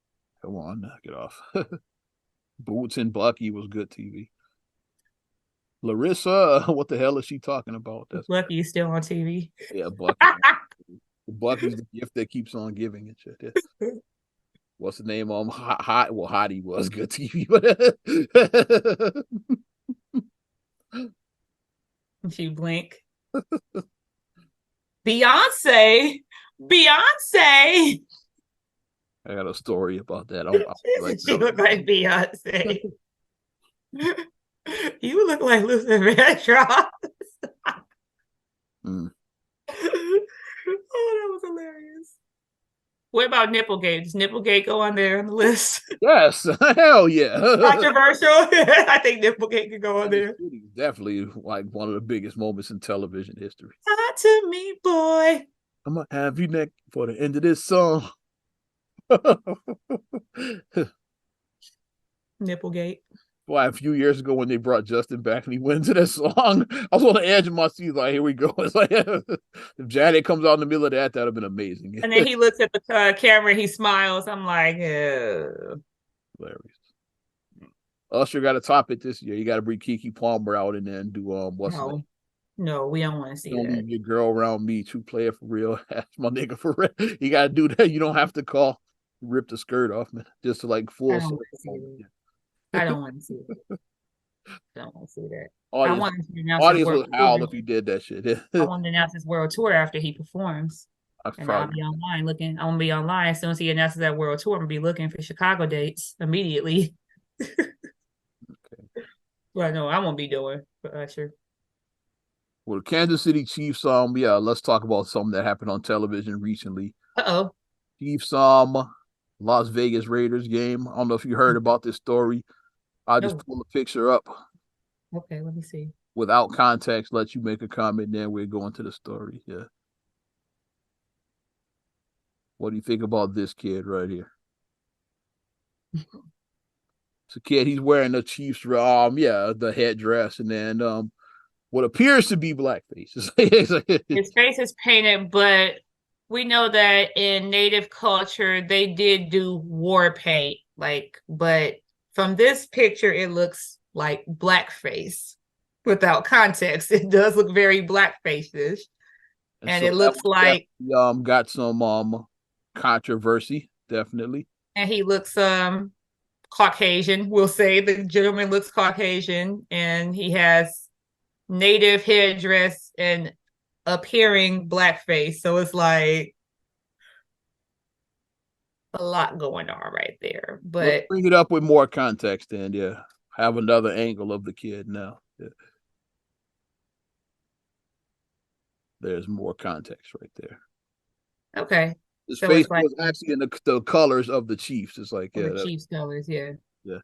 Come on, knock it off. Boots and Bucky was good TV. Larissa, what the hell is she talking about? That's Lucky is still on TV. yeah, Bucky. Bucky's the gift that keeps on giving and shit. Yeah. What's the name? Hottie was good TV. She blink. Beyonce. Beyonce. I got a story about that. She looked like Beyonce. You look like Luther Vandross. Mm. Oh, that was hilarious. What about Nipplegate? Does Nipplegate go on there on the list? Yes, hell yeah. Controversial. I think Nipplegate could go on there. Definitely like one of the biggest moments in television history. Talk to me, boy. I'm gonna have you neck for the end of this song. Nipplegate. Why a few years ago when they brought Justin back and he went into that song, I was on the edge of my seat, like, here we go. It's like if Janet comes out in the middle of that, that'd have been amazing. And then he looks at the camera and he smiles. I'm like, hilarious. Usher got to top it this year. You got to bring Keke Palmer out and then do what's the name? No, we don't want to see Don't that. leave your girl around me. True player for real. That's my nigga for real. You got to do that. You don't have to rip the skirt off, man. Just to like full. I don't want to see it. I don't want to see that. Audience, I want him to announce audience would howl if he did that shit. I want to announce his world tour after he performs. And I'll be online looking. I'm gonna be online as soon as he announces that world tour. I'm gonna be looking for Chicago dates immediately. Okay. Well, no, I won't be doing for Usher. Well, the Kansas City Chiefs, let's talk about something that happened on television recently. Uh-oh. Chiefs, Las Vegas Raiders game. I don't know if you heard about this story. I'll just pull the picture up. Okay, let me see. Without context, let you make a comment, then we're going to the story. Yeah. What do you think about this kid right here? It's a kid, he's wearing the Chiefs, the headdress, and then what appears to be blackface. His face is painted, but we know that in Native culture, they did do war paint, but from this picture, it looks like blackface without context. It does look very blackface-ish. And so it looks like got some controversy, definitely. And he looks Caucasian, we'll say. The gentleman looks Caucasian, and he has Native headdress and appearing blackface. So it's like a lot going on right there. But let's bring it up with more context and have another angle of the kid now. Yeah. There's more context right there. Okay. His So face it's like was actually in the colors of the Chiefs. It's like, the yeah, Chiefs colors, yeah. yeah.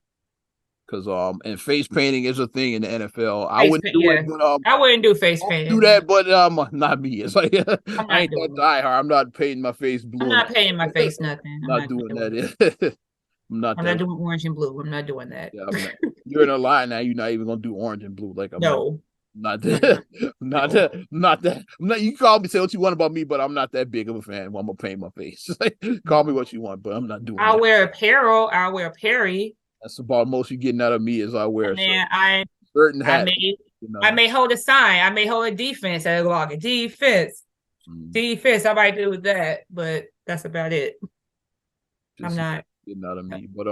Because and face painting is a thing in the NFL. I Face wouldn't paint, do it, yeah. but I wouldn't do face I'll do painting. that, but not me. It's like I'm I not ain't that doing it. diehard. I'm not painting my face I'm blue and not painting my face nothing. I'm I'm not not doing doing it. that. I'm not I'm not that. doing orange and blue. I'm not doing that. Yeah, I'm not. You're in a line now. You're not even gonna do orange and blue. Like I'm not. No, Not I'm not doing that. Not no. that. Not that. I'm not. You call me, say what you want about me, but I'm not that big of a fan. Well, I'm gonna paint my face. Call me what you want, but I'm not doing I'll that. wear apparel. I'll wear Perry, That's about most you getting out of me is I wear and a then certain I hat. may You I know. may hold a sign. I may hold a defense at a log. Defense, Mm. defense. I might do that, but that's about it. I'm Just not. getting out of me. But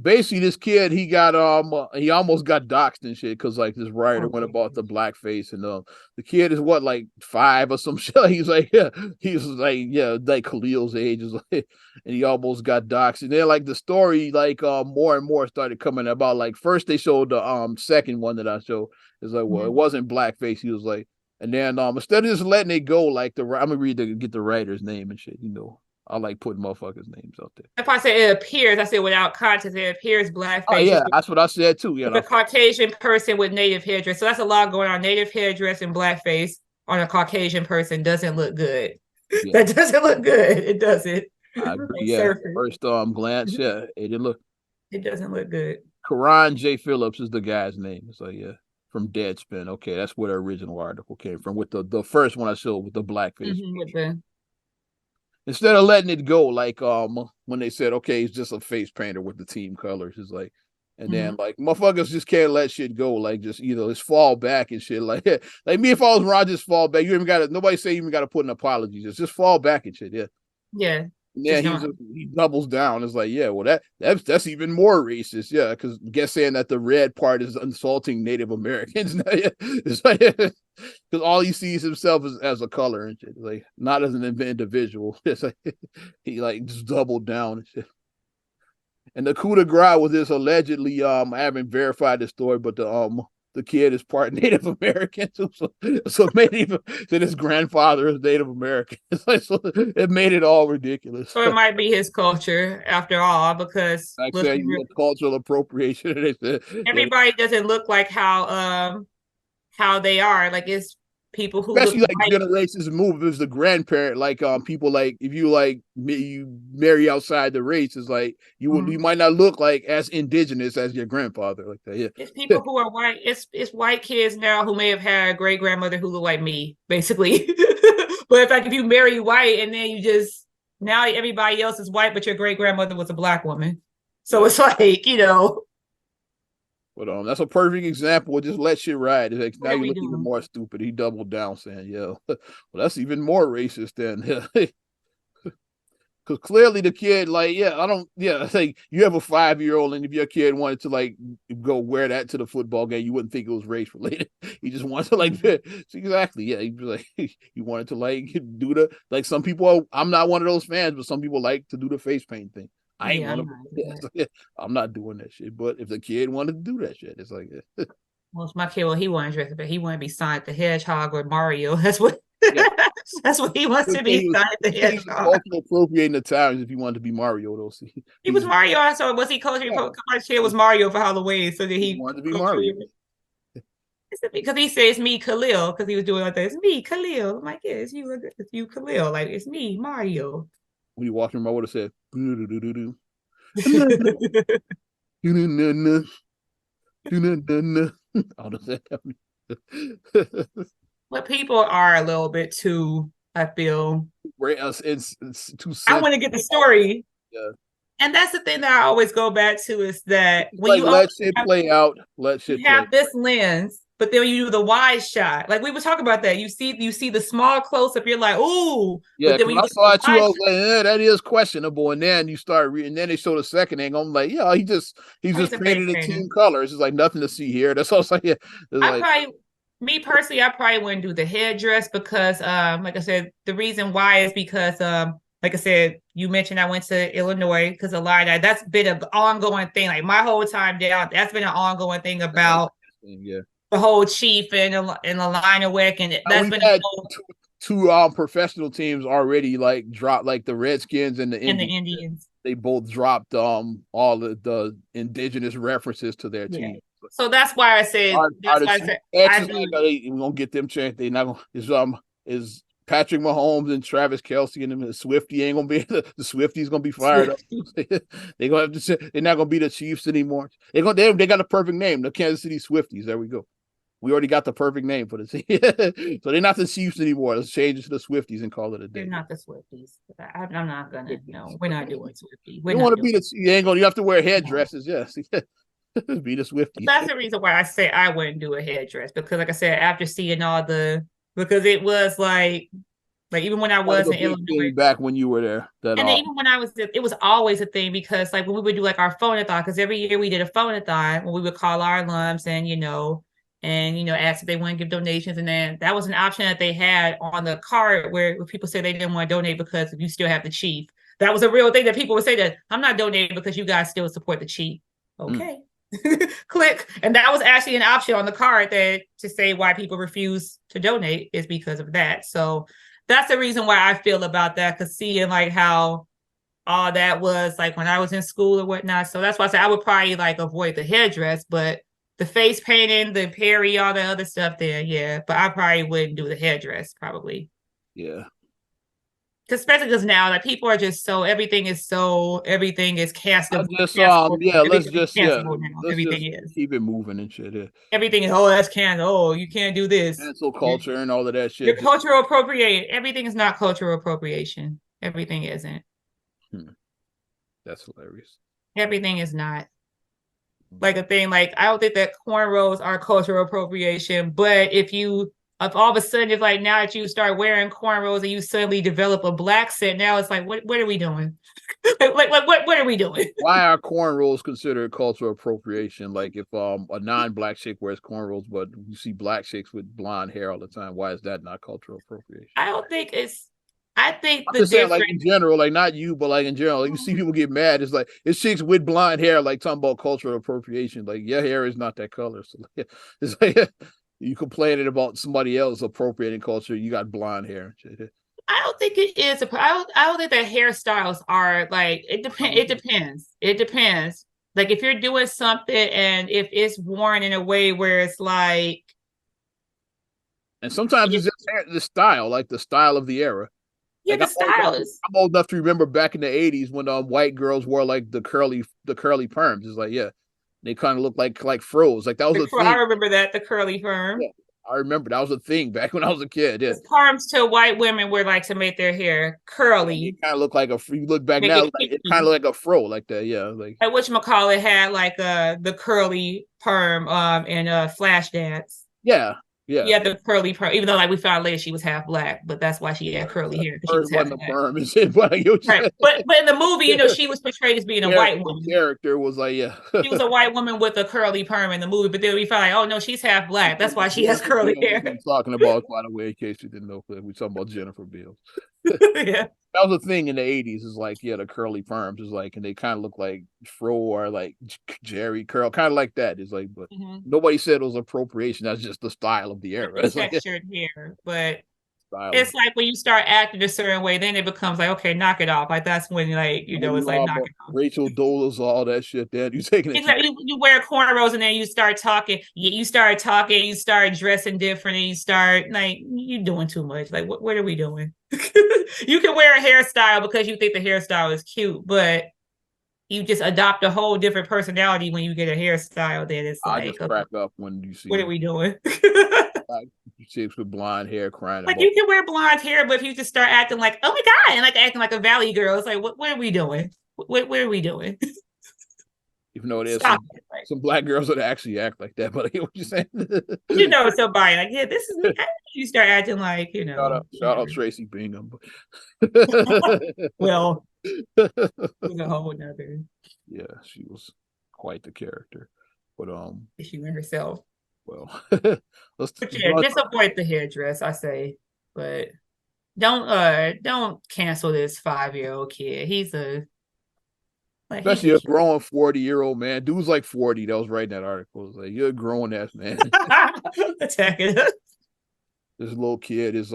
basically this kid he almost got doxxed and shit because like this writer Oh, went about the blackface and the kid is what like 5 or some shit. He's like yeah, he's like yeah, like Khalil's age is like and he almost got doxxed. And then like the story like more and more started coming about like first they showed the second one that I showed. It's like well it wasn't blackface. He was like and then instead of just letting it go like I'm gonna get the writer's name and shit, you know. I like putting motherfuckers' names out there. if I say it appears, I say without context, it appears Oh blackface. yeah, that's what I said too. You It's a know, Caucasian person with native hairdress. So that's a lot going on. Native hairdress and blackface on a Caucasian person doesn't look good. yeah, That doesn't look good. It doesn't. I agree. On Yeah, surface. first glance, yeah, it didn't look. It doesn't look good. Karan J. Phillips is the guy's name. So yeah, from Deadspin. Okay, that's where the original article came from. With the first one I showed with the blackface. With the Instead of letting it go, like when they said, okay, it's just a face painter with the team colors, it's like, and then like motherfuckers just can't let shit go, like just just fall back and shit, like like me if I was Ron, just fall back. You even got to nobody say you even got to put an apology, just fall back and shit, yeah. yeah. Yeah, he doubles down. It's like, yeah, well, that's even more racist, yeah, because guess saying that the red part is insulting Native Americans. It's like because all he sees himself as a color and shit, like not as an individual. It's like he like just doubled down and shit. And the coup de grace was this allegedly I haven't verified the story, but the kid is part Native American too, so made him that his grandfather is Native American. Like, so it made it all ridiculous. So it might be his culture after all, because Like saying you had cultural appropriation. everybody doesn't look like how they are. Like it's people who look Especially like white. generations move as the grandparent, like people like if you like you marry outside the race, it's like you might not look like as indigenous as your grandfather, like that. Yeah, It's people who are white. It's white kids now who may have had a great grandmother who looked like me, basically. But in fact, if you marry white and then you just now everybody else is white, but your great grandmother was a black woman, so it's like But that's a perfect example of just let shit ride. It's like, now what are you we look even doing? more stupid. He doubled down saying, "Yeah, well, that's even more racist than." Because clearly the kid, like, yeah, I don't, yeah, like you have a 5-year-old, and if your kid wanted to like go wear that to the football game, you wouldn't think it was race related. He just wanted to like, exactly, yeah, he was like, he wanted to like do the like some people. I'm not one of those fans, but some people like to do the face paint thing. I ain't one of them. I'm not doing that shit. But if the kid wanted to do that shit, it's like, Well, it's my kid. Well, he wanted to dress up. He wanted to be Sonic the Hedgehog or Mario. That's what. yeah. That's what he wants to be. Sonic the Hedgehog. Cultural appropriating the times if he wanted to be Mario, though. See, He was Mario. So was he culturally? My kid was Mario for Halloween, so that he he wanted to be Mario. because he says it's me, Khalil, because he was doing like that. It's me, Khalil. I'm like, yeah, it's you, Khalil. Like it's me, Mario. When he walked him, I would have said, But people are a little bit too, I feel. it's too I sensitive. want to get the story. Yeah. And that's the thing that I always go back to is that It's when like you let shit play out, let shit you play. have this lens, but then you do the wide shot. Like we were talking about that. You see the small close up, you're like, ooh. Yeah, But then because when you I get saw the it too, I wide was like, that is questionable. And then you start reading, and then they show the second angle. I'm like, yeah, he's shot, he's just a face painted in painter. team colors. It's like nothing to see here. That's all I was like, yeah. It's I like, probably me personally, I probably wouldn't do the headdress because like I said, the reason why is because like I said, you mentioned I went to Illinois because a lot of that's been an ongoing thing. Like my whole time down, that's been an ongoing thing about yeah. the whole chief and the line of work, and And that's we've been a had whole two professional teams already like drop, like the Redskins and the in the Indians. Indians. They both dropped all the indigenous references to their Yeah. team. So that's why I said Are that's the why I Chiefs said I Texas not agree. gonna, we're gonna get them chance? They not gonna is Patrick Mahomes and Travis Kelsey and them, the Swifty ain't gonna be the Swifty's gonna be fired up. They gonna have to say they're not gonna be the Chiefs anymore. They got a perfect name, the Kansas City Swifties. There we go. We already got the perfect name for the team. So they're not the Chiefs anymore. Let's change it to the Swifties and call it a They're day. not the Swifties. I'm not gonna. No, we're not doing Swifty. We're You want not to doing. be the you ain't gonna you have to wear No. headdresses, yes. Be the But Swifties. that's the reason why I say I wouldn't do a headdress because, like I said, after seeing all the because it was like even when I Like was a in big Illinois. thing back when you were there. That And then even when I was, it was always a thing because like when we would do like our phone-a-thon, because every year we did a phone-a-thon when we would call our alums and ask if they want to give donations. And then that was an option that they had on the card where people said they didn't want to donate because you still have the chief. That was a real thing that people would say that I'm not donating because you guys still support the chief. mm, Okay. Click. And that was actually an option on the card that to say why people refuse to donate is because of that. So that's the reason why I feel about that, because seeing like how all that was like when I was in school or whatnot. So that's why I said I would probably like avoid the headdress, but the face painting, the Perry, all the other stuff there, yeah. But I probably wouldn't do the headdress probably. yeah. Especially because now like people are just everything is I cancelable. just Cancelable. yeah, Everything is cancelable now. let's Everything just is. keep it moving and shit. Yeah. Everything is that's canceled. Oh, you can't do this. Cancel You're, culture and all of that you're shit. Just, cultural appropriating. Everything is not cultural appropriation. Everything isn't. hmm, that's hilarious. Everything is not like a thing. Like I don't think that cornrows are cultural appropriation, but if all of a sudden if like now that you start wearing cornrows and you suddenly develop a black set, now it's like what are we doing? like what are we doing? Why are cornrows considered cultural appropriation? Like if a non-black chick wears cornrows, but you see black chicks with blonde hair all the time, why is that not cultural appropriation? I don't think it's. I think I'm the just saying, like difference. in general, like not you, but like in general, like, you see people get mad. It's like it's chicks with blonde hair, like talking about cultural appropriation. Like your hair is not that color, so like, it's like you complaining about somebody else appropriating culture. You got blonde hair. I don't think it is. I don't think that hairstyles are like it depends. It depends. It depends. Like if you're doing something and if it's worn in a way where it's like And sometimes it's just the style, like the style of the era. yeah, Like the style is. I'm old enough to remember back in the '80s when white girls wore like the curly perms. It's like yeah, they kind of look like froze. Like that was a I thing. remember that the curly perm. Yeah, I remember that was a thing back when I was a kid. Yeah, Because perms to white women were like to make their hair yeah they curly, kind of look like a. You look back make now, it like it kind kinky. of like a fro like that. Yeah, like Like whatchamacallit had like the curly perm in Flashdance. yeah, She yeah. had the curly perm, even though like we found later she was half black, but that's why she had curly hair because she Hers was half wasn't a black. perm and shit, but like, Right. But in the movie, she was portrayed as being a white the woman. character was like yeah. She was a white woman with a curly perm in the movie, but then we found like, oh no, she's half black. That's why she has Jennifer curly Beals is hair. who we're talking about, by the way, in case you didn't know. We're talking about Jennifer Beals. Yeah. That was a thing in the '80s. Is like yeah, the curly perms is like, and they kind of look like fro or like Jerry curl, kind of like that. It's like, but Mm-hmm. nobody said it was appropriation. That's just the style of the era. The It's like textured hair, but style of it's like when you start acting a certain way, then it becomes like, okay, knock it off. Like that's when like when it's you like knock it off. Rachel Dolezal, all that shit. Then you taking it too. Exactly. You wear cornrows and then you start talking. You start talking. You start dressing different, and you start like you doing too much. Like what are we doing? You can wear a hairstyle because you think the hairstyle is cute, but you just adopt a whole different personality when you get a hairstyle. Then it's I like, just okay, crack up when you what are see we doing? like chicks with blonde hair crying Like about. you can wear blonde hair, but if you just start acting like, oh my god, and like acting like a valley girl, it's like, what are we doing? What are we doing? Even though there's Stop it. Like, some black girls that actually act like that, but I get what you're saying. somebody like, yeah, this is me. You start acting like, Shout out Tracy Bingham. well, it was a whole nother Yeah, she was quite the character. But issue in herself. well, But yeah, just avoid the hairdress, I say. But don't cancel this 5-year-old kid. Like he Especially a just grown 40-year-old man. Dude's like 40 that was writing that article. It was like, you're a grown ass man. attacking us. This little kid is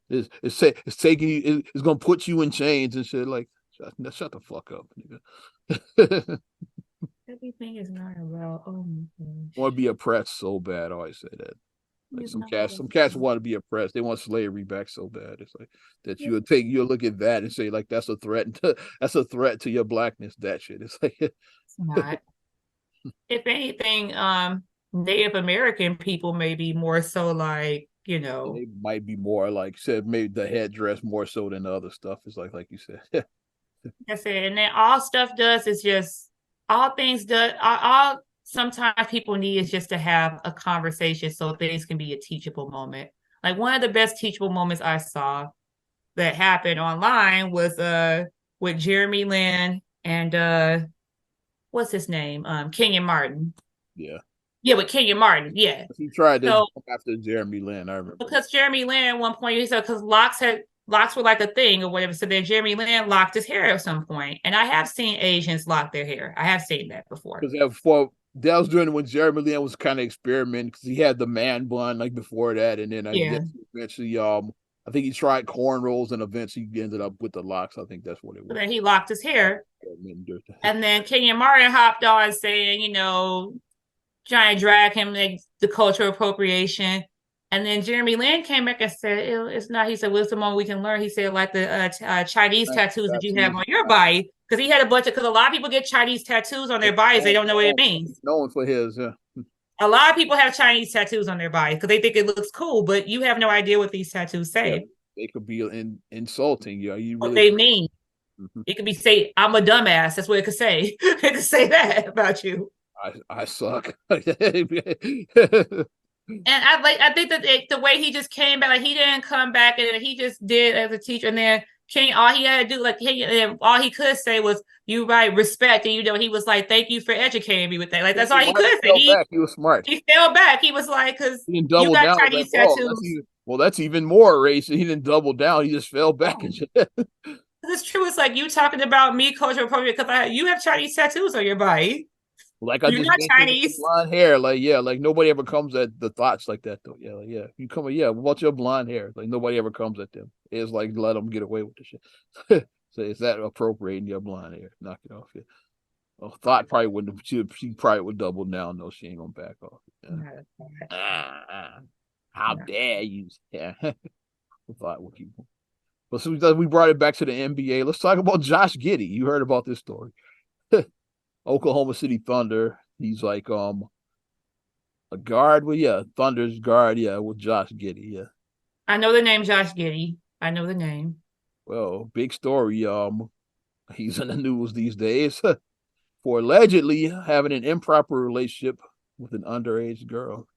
it's taking you, it's gonna put you in chains and shit. Like, shut the fuck up, nigga. Everything is not about. Oh my Want to gosh. be oppressed so bad. I always say that. Like It's not some cats about. want to be oppressed. They want slavery back so bad. It's like that you'll look at that and say like that's a threat. That's a threat to your blackness. That shit. It's like It's not. If anything, Native American people may be more so like, they might be more like said maybe the headdress more so than the other stuff. It's like you said. that's it. And then all stuff does is just all things do all sometimes people need is just to have a conversation so things can be a teachable moment. Like one of the best teachable moments I saw that happened online was with Jeremy Lin and what's his name? Kenyon Martin. Yeah. Yeah, with Kenyon Martin. Yeah. He tried to So jump after Jeremy Lin. I remember. because Jeremy Lin at one point he said because locks were like a thing or whatever. So then Jeremy Lin locked his hair at some point. And I have seen Asians lock their hair. I have seen that before. Because that was during when Jeremy Lin was kind of experimenting because he had the man bun like before that, and then I Yeah. guess eventually I think he tried cornrows and eventually he ended up with the locks. I think that's what it So was. then he locked his hair. And then Kenyon Martin hopped on saying, trying to drag him like the cultural appropriation. And then Jeremy Lin came back and said, it's not. He said, well, it's the moment we can learn. He said, like the Chinese tattoos that you have on your body. Because he had because a lot of people get Chinese tattoos on their bodies. They don't know what it means. Known for his, yeah. A lot of people have Chinese tattoos on their body because they think it looks cool, but you have no idea what these tattoos say. Yeah, they could be insulting. You really what they mean. Mm-hmm. It could be say, I'm a dumbass. That's what it could say. It could say that about you. I suck. And I think that the way he just came back, like he didn't come back and he just did as a teacher. And then all he had to do, all he could say was, "You right, respect." And he was like, "Thank you for educating me with that." Like that's all he could say. He was smart. He fell back. He was like, "Because you got Chinese tattoos." That's even more racist. He didn't double down. He just fell back and shit. It's true. It's like you talking about me cultural appropriate because you have Chinese tattoos on your body. Like I You're just not Chinese. Blonde hair, like nobody ever comes at the thoughts like that though. Yeah. You come, what about your blonde hair? Like nobody ever comes at them. It's like let them get away with the shit. So is that appropriating your blonde hair? Knock it off. Yeah. Oh, thought probably wouldn't. She probably would double down. No, she ain't gonna back off. Yeah. How dare you? Yeah. Thought what people. But since we brought it back to the NBA, let's talk about Josh Giddey. You heard about this story. Oklahoma City Thunder. He's like a guard with Thunder's guard, with Josh Giddey. Yeah. I know the name Josh Giddey. I know the name. Well, big story. He's in the news these days for allegedly having an improper relationship with an underage girl.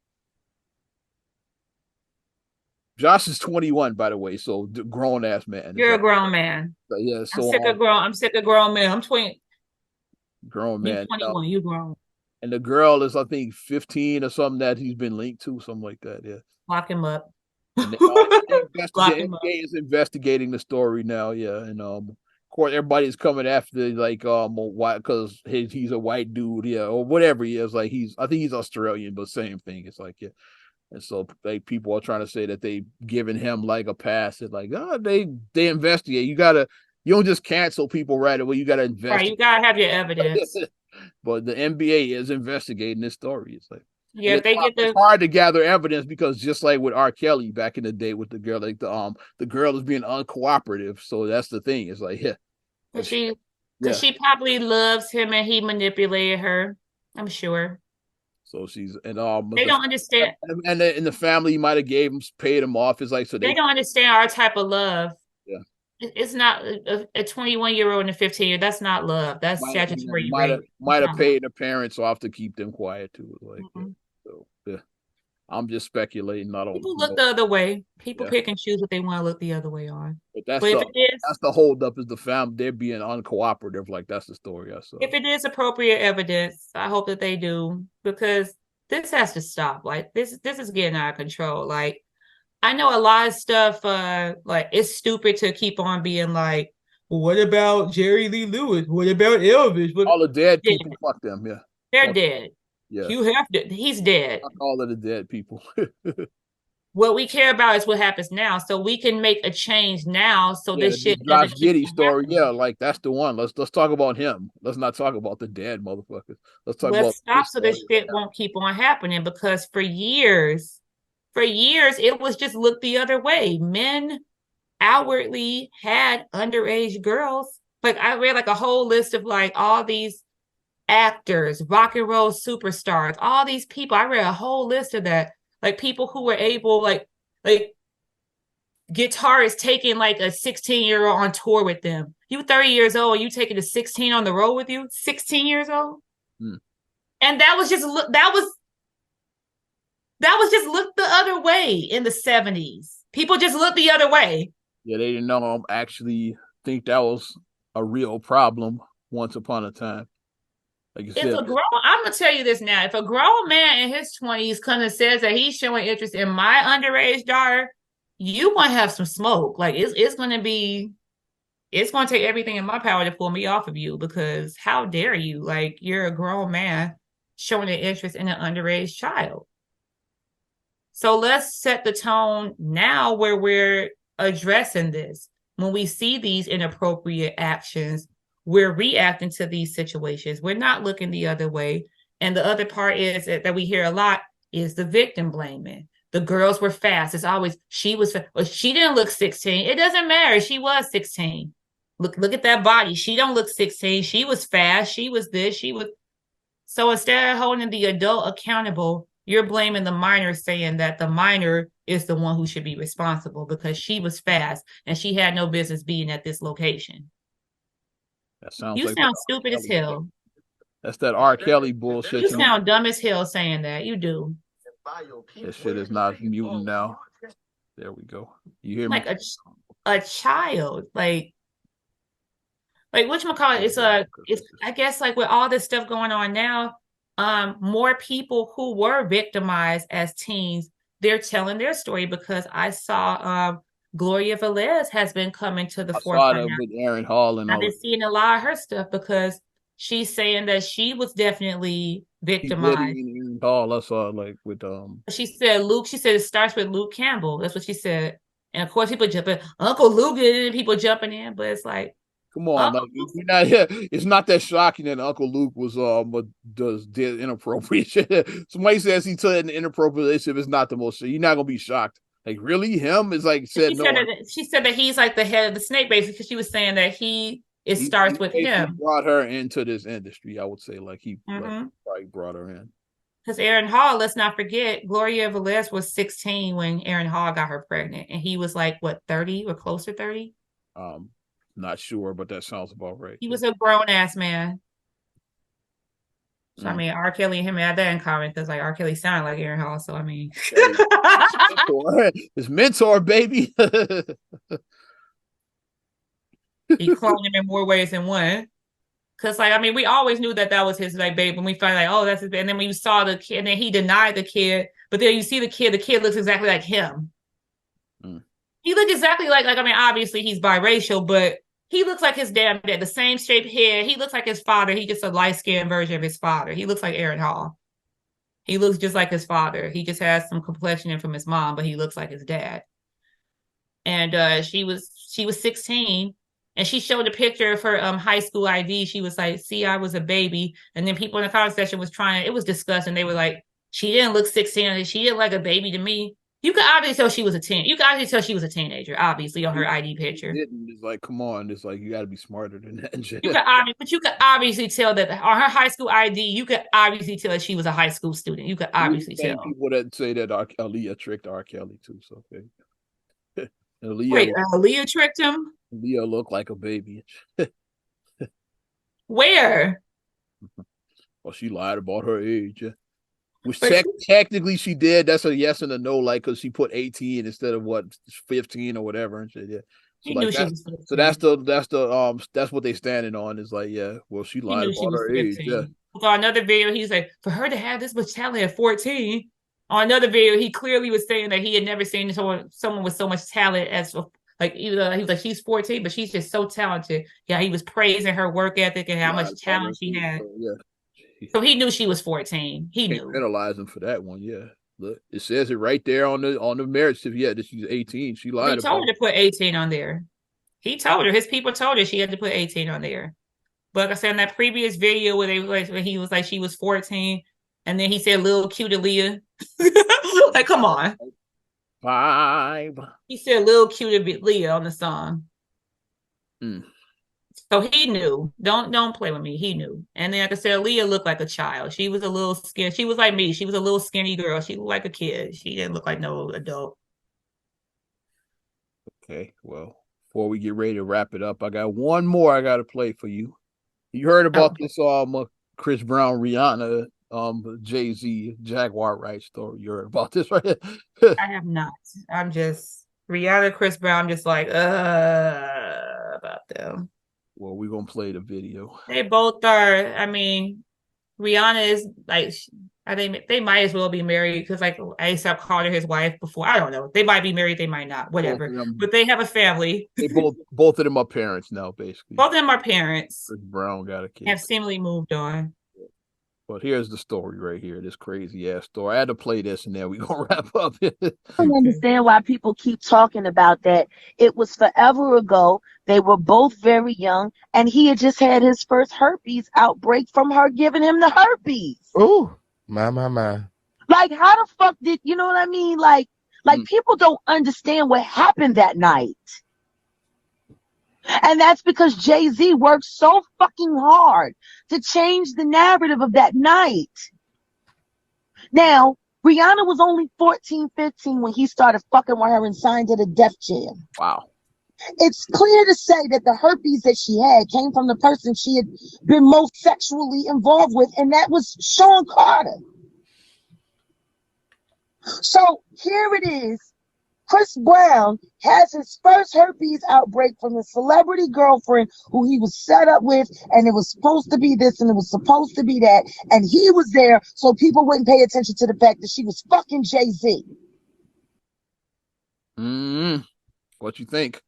Josh is 21, by the way, so grown ass man. You're a grown man. But yeah, so I'm sick of grown men. I'm 20. Grown man. You're 21. You grown. And the girl is, I think, 15 or something that he's been linked to, something like that. Yeah. Lock him up. And the NBA is investigating the story now. Yeah, and of course everybody's coming after like why because he's a white dude, or whatever he is. Like I think he's Australian, but same thing. It's like and so like people are trying to say that they giving him like a pass. It's like they investigate. You don't just cancel people right away. You gotta investigate. Right, you gotta have your evidence. But the NBA is investigating this story. It's like it's hard to gather evidence because just like with R. Kelly back in the day with the girl, like the girl is being uncooperative. So that's the thing. It's like because she probably loves him and he manipulated her. I'm sure. So she's they don't understand, and the family might have paid him off. It's like so they don't understand our type of love. Yeah, it's not a 21-year-old and a 15-year. That's not love. That's statutory rape. Might have paid the parents off to keep them quiet too. Like so, I'm just speculating. People look the other way. People pick and choose what they want to look the other way on. But that's the holdup is the family. They're being uncooperative. Like that's the story I saw. If it is appropriate evidence, I hope that they do because this has to stop. Like this is getting out of control. Like I know a lot of stuff. Like it's stupid to keep on being like, What about Jerry Lee Lewis? What about Elvis? What All the dead dead. people, fuck them. Yeah, They're fuck. dead. Yeah, Hugh Hefner, he's dead. fuck all of the dead people. What we care about is what happens now. So we can make a change now so Yeah, this the shit Josh doesn't keep Giddey story. happening. Yeah, like that's the one. Let's talk about him. Let's not talk about the dead motherfuckers. Let's talk about Let's stop his so this story. shit won't keep on happening because for years, it was just looked the other way. Men outwardly had underage girls. Like I read like a whole list of like all these actors, rock and roll superstars, all these people. I read a whole list of that. Like people who were able, like guitarists taking like a 16-year-old on tour with them. You 30 years old, you taking a 16 on the road with you, 16 years old. Hmm. And that was just looked the other way in the 70s. People just looked the other way. Yeah, they didn't know actually think that was a real problem once upon a time. Like you If said, I'm gonna tell you this now, if a grown man in his 20s kind of says that he's showing interest in my underage daughter, you gonna have some smoke. Like it's gonna take everything in my power to pull me off of you because how dare you? Like you're a grown man showing an interest in an underage child. So let's set the tone now where we're addressing this. When we see these inappropriate actions, we're reacting to these situations. We're not looking the other way. And the other part is that we hear a lot is the victim blaming. The girls were fast. It's always she was well, she didn't look 16. It doesn't matter. She was 16. Look at that body. She don't look 16. She was fast. She was this. She was so instead of holding the adult accountable, you're blaming the minor, saying that the minor is the one who should be responsible because she was fast and she had no business being at this location. that sounds You like that sound R. stupid as Kelly. hell. That's that R. Kelly bullshit. You You know, sound dumb as hell saying that. You do. that shit is not mutant now. There we go. You hear me? Like a child. Like whatchamacallit, it's I guess like with all this stuff going on now, more people who were victimized as teens, they're telling their story because I saw Gloria Velez has been coming to the I saw forefront that now. with Aaron Hall and I've all been that. seeing a lot of her stuff because she's saying that she was definitely He did victimized. in Aaron Hall. I saw like with She said it starts with Luke Campbell. That's what she said. And of course people jumping, Uncle Luke did it, and people jumping in, but it's like come on, Uncle like Luke. you're not. It's not that shocking that Uncle Luke was but did inappropriate shit. Somebody says he took an inappropriate relationship. It's not the most. You're not gonna be shocked. Like really, him is like said no. She said that he's like the head of the snake basically because she was saying that it starts He with basically him. brought her into this industry. I would say like he like Mm-hmm. probably brought her in. Because Aaron Hall, let's not forget, Gloria Velez was 16 when Aaron Hall got her pregnant, and he was like what 30 or close to 30. Um, Not sure, but that sounds about right. He Yeah. was a grown ass man. So I Mm. mean, R. Kelly and him had that in common because like R. Kelly sounded like Aaron Hall. So I mean, Kelly, his mentor, baby. he cloned him in more ways than one. Cause like I mean, we always knew that was his like baby. When we find like, oh, that's his baby. And then when you saw the kid, and then he denied the kid, but then you see the kid looks exactly like him. Mm. He looked exactly like I mean, obviously he's biracial, but he looks like his damn dad. The same shaped head. He looks like his father. He just a light skinned version of his father. He looks like Aaron Hall. He looks just like his father. He just has some complexion from his mom, but he looks like his dad. And she was 16 and she showed a picture of her high school ID. She was like, see, I was a baby. And then people in the comment section it was disgusting. They were like, she didn't look 16. She didn't like a baby to me. You could obviously tell she was a teen. You could obviously tell she was a teenager, obviously, on her ID picture. It's like, come on, it's like you got to be smarter than that. You could obviously tell that on her high school ID, you could obviously tell that she was a high school student. You could obviously tell. People that say that Aaliyah tricked R. Kelly too. So okay. Wait, Aaliyah tricked him? Aaliyah looked like a baby. Where? Well, she lied about her age. Which But technically she did. That's a yes and a no, like because she put 18 instead of what 15 or whatever and shit. Yeah. So he like knew she was 15. so that's what they standing on is like, yeah, well, she He lied knew she about was her age. Yeah. 15. On another video, he's like, for her to have this much talent at 14. On another video, he clearly was saying that he had never seen someone with so much talent as Like even though he was like, she's 14, but she's just so talented. Yeah, he was praising her work ethic and how Lies much about her talent she too. had. So yeah, you So he knew she was 14. He can't knew. penalize him for that one. Yeah, look, it says it right there on the marriage certificate. Yeah, that she's 18. She He lied told about her it. to put 18 on there. He told her, his people told her she had to put 18 on there. But like I said in that previous video where where he was like she was 14, and then he said little cute Aaliyah. Like, come on. Five. He said little cute Aaliyah on the song. Mm. So he knew. Don't play with me. He knew. And then like I said, Aaliyah looked like a child. She was a little skinny. She was like me. She was a little skinny girl. She looked like a kid. She didn't look like no adult. Okay, well, before we get ready to wrap it up, I got one more I got to play for you. You heard about Oh, this Chris Brown, Rihanna, Jay-Z, Jaguar Wright story. You heard about this, right? I have not. I'm just Rihanna, Chris Brown. I'm just like about them. Well, we're gonna play the video. They both are. I mean, Rihanna is like, I think they might as well be married because like ASAP called her his wife before. I don't know. They might be married. They might not. Both Whatever. of them, But they have a family. they both of them are parents now, basically. Both of them are parents. Chris Brown got a kid. Have seemingly moved on. But here's the story right here. This crazy ass story. I had to play this, and then we gonna wrap up. I don't understand why people keep talking about that. It was forever ago. They were both very young, and he had just had his first herpes outbreak from her giving him the herpes. Oh, my. Like, how the fuck did you know what I mean? Like people don't understand what happened that night. And that's because Jay-Z worked so fucking hard to change the narrative of that night. Now, Rihanna was only 14, 15 when he started fucking with her and signed to the Def Jam. Wow. It's clear to say that the herpes that she had came from the person she had been most sexually involved with, and that was Sean Carter. So here it is. Chris Brown has his first herpes outbreak from a celebrity girlfriend who he was set up with, and it was supposed to be this and it was supposed to be that, and he was there so people wouldn't pay attention to the fact that she was fucking Jay-Z. What you think?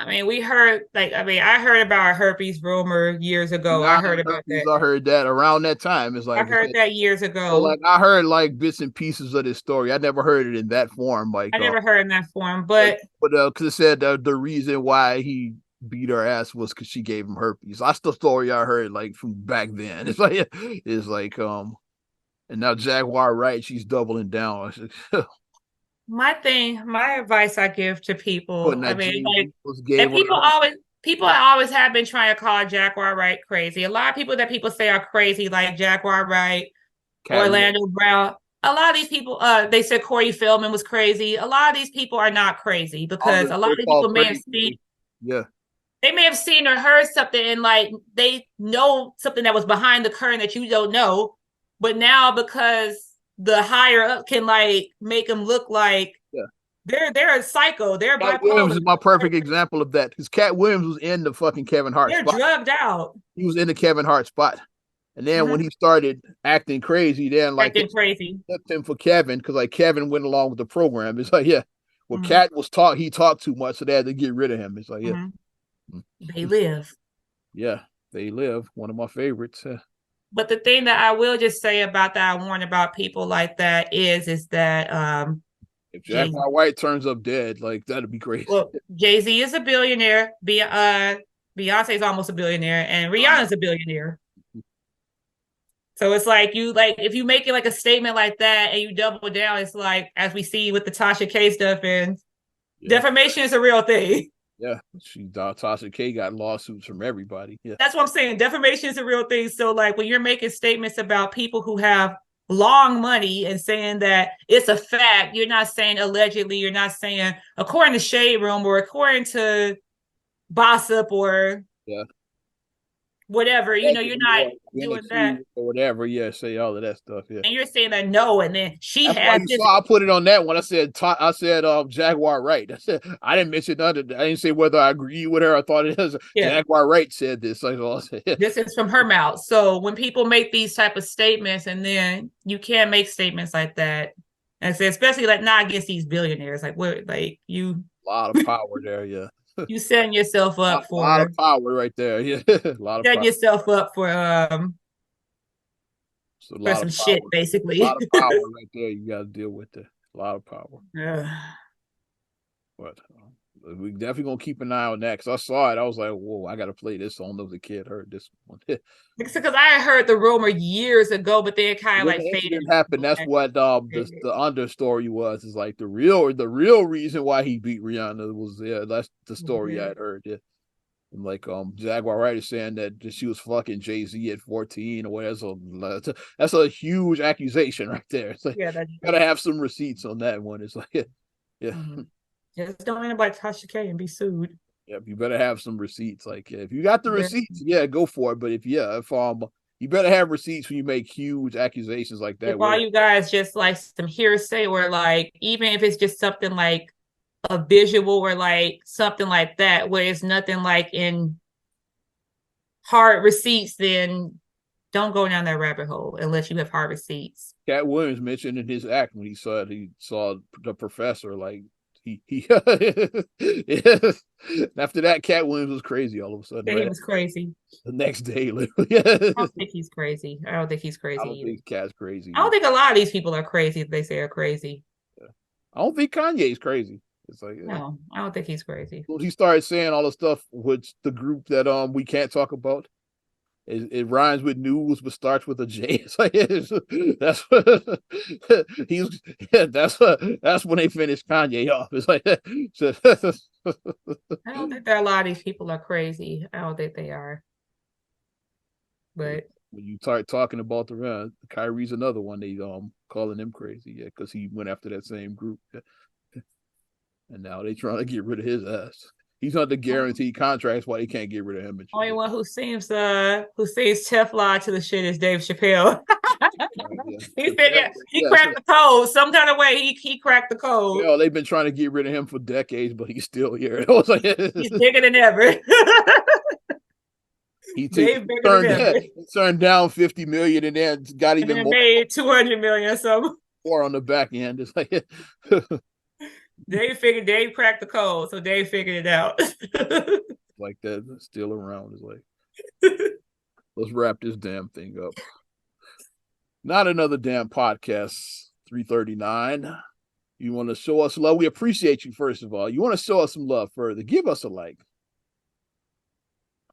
I mean, we heard like I heard about a herpes rumor years ago. I heard about that. I heard that around that time. It's like I heard that years ago. So like I heard like bits and pieces of this story. I never heard it in that form. Like I never heard in that form, but because it said the reason why he beat her ass was because she gave him herpes. That's the story I heard like from back then. It's like and now Jaguar Wright, she's doubling down. my advice I give to people, I mean, like, and people always have been trying to call Jaguar Wright crazy. A lot of people that people say are crazy, like Jaguar Wright, Orlando Brown. A lot of these people, they said Corey Feldman was crazy. A lot of these people are not crazy because a lot of these people may have seen, they may have seen or heard something and like they know something that was behind the curtain that you don't know, but now because the higher up can like make them look like they're a psycho. They're Cat bipolar. Williams is my perfect example of that because Cat Williams was in the fucking Kevin Hart They're spot. drugged out. He was in the Kevin Hart spot. And then when he started acting crazy, then like acting crazy, flipped him for Kevin because like Kevin went along with the program. It's like, Cat was he talked too much, so they had to get rid of him. It's like, they live. Yeah, they live. One of my favorites. But the thing that I will just say about that, I warn about people like that is that if Jaguar Wright turns up dead, like that'd be crazy. Well, Jay-Z is a billionaire. Beyonce is almost a billionaire, and Rihanna's a billionaire. So it's like if you make it like a statement like that and you double down, it's like as we see with the Tasha K stuff, and defamation is a real thing. Yeah, Tasha K got lawsuits from everybody. Yeah, that's what I'm saying. Defamation is a real thing. So like when you're making statements about people who have long money and saying that it's a fact, you're not saying allegedly, you're not saying according to Shade Room or according to Gossip or whatever, you're not doing that or whatever. Say all of that stuff. Yeah, and you're saying that no, and then I put it on that one. I said Jaguar Wright. I didn't mention I didn't say whether I agree with her. I thought it was Jaguar Wright said this. Like, this is from her mouth. So when people make these type of statements, and then you can't make statements like that, and say especially like not against these billionaires, like what, like you. A lot of power there, yeah. You setting yourself up A lot for of power right there, yeah. A lot of setting power. yourself up It's a for lot of some power. shit, A basically. lot of power right there. You got to deal with it. A lot of power. But we definitely gonna keep an eye on that because I saw it. I was like, whoa, I got to play this. I don't know if the kid heard this one. Because I heard the rumor years ago, but then it kind of When like the faded. incident happened, that's what the understory was. Is like the real reason why he beat Rihanna was that's the story I had heard. Yeah. And like Jaguar Wright is saying that she was fucking Jay-Z at 14 or whatever. So that's a huge accusation right there. It's like Yeah, you gotta have some receipts on that one. It's like yeah. Just don't anybody touch the K and be sued. Yeah, you better have some receipts. Like if you got the receipts, yeah, go for it. But if you better have receipts when you make huge accusations like that. If all you guys just like some hearsay or like even if it's just something like a visual or like something like that, where it's nothing like in hard receipts, then don't go down that rabbit hole unless you have hard receipts. Cat Williams mentioned in his act when he saw the professor, like he after that, Cat Williams was crazy all of a sudden. Yeah, he was crazy. The next day, I don't think he's crazy. I don't think he's crazy. I don't think Cat's crazy. I don't think a lot of these people are crazy if they say are crazy. Yeah. I don't think Kanye's crazy. It's like no, I don't think he's crazy. Well, he started saying all the stuff with the group that we can't talk about. It rhymes with news, but starts with a J. It's like that's what he's. That's when they finished Kanye off. It's like I don't think that a lot of these people are crazy. I don't think they are. But when you start talking about the run, Kyrie's another one. They calling him crazy, yeah, because he went after that same group, and now they trying to get rid of his ass. He's under guaranteed contracts. Why they can't get rid of him? Only one who seems Teflon to the shit is Dave Chappelle. He figured he cracked the code some kind of way. He cracked the code. Yeah, they've been trying to get rid of him for decades, but he's still here. It was like he's bigger than ever. He turned down 50 million and then got even more. Made 200 million or something. Or on the back end, it's like Dave cracked the code, so Dave figured it out. Like that, still around. It's like, let's wrap this damn thing up. Not another damn podcast. 339. You want to show us love? We appreciate you, first of all. You want to show us some love further? Give us a like.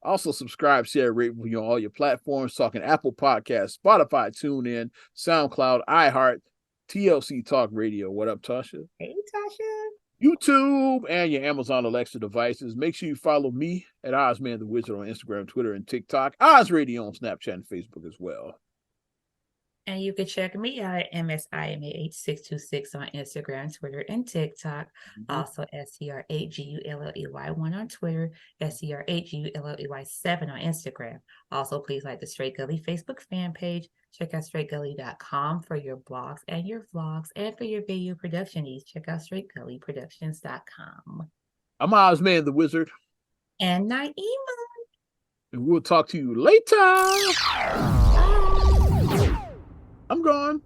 Also, subscribe, share, rate on all your platforms. Talking Apple Podcasts, Spotify, TuneIn, SoundCloud, iHeart, TLC Talk Radio. What up, Tasha? Hey, Tasha. YouTube and your Amazon Alexa devices. Make sure you follow me at Ozman the Wizard on Instagram, Twitter, and TikTok. Oz Radio on Snapchat and Facebook as well. And you can check me out at MSIMA8626 on Instagram, Twitter, and TikTok. Also, SCR8GULLEY1 on Twitter, SCR8GULLEY7 on Instagram. Also, please like the Straight Gully Facebook fan page. Check out straightgully.com for your blogs and your vlogs. And for your video production needs, check out straightgullyproductions.com. I'm Ozman the Wizard. And Naima. And we'll talk to you later. Bye. I'm gone.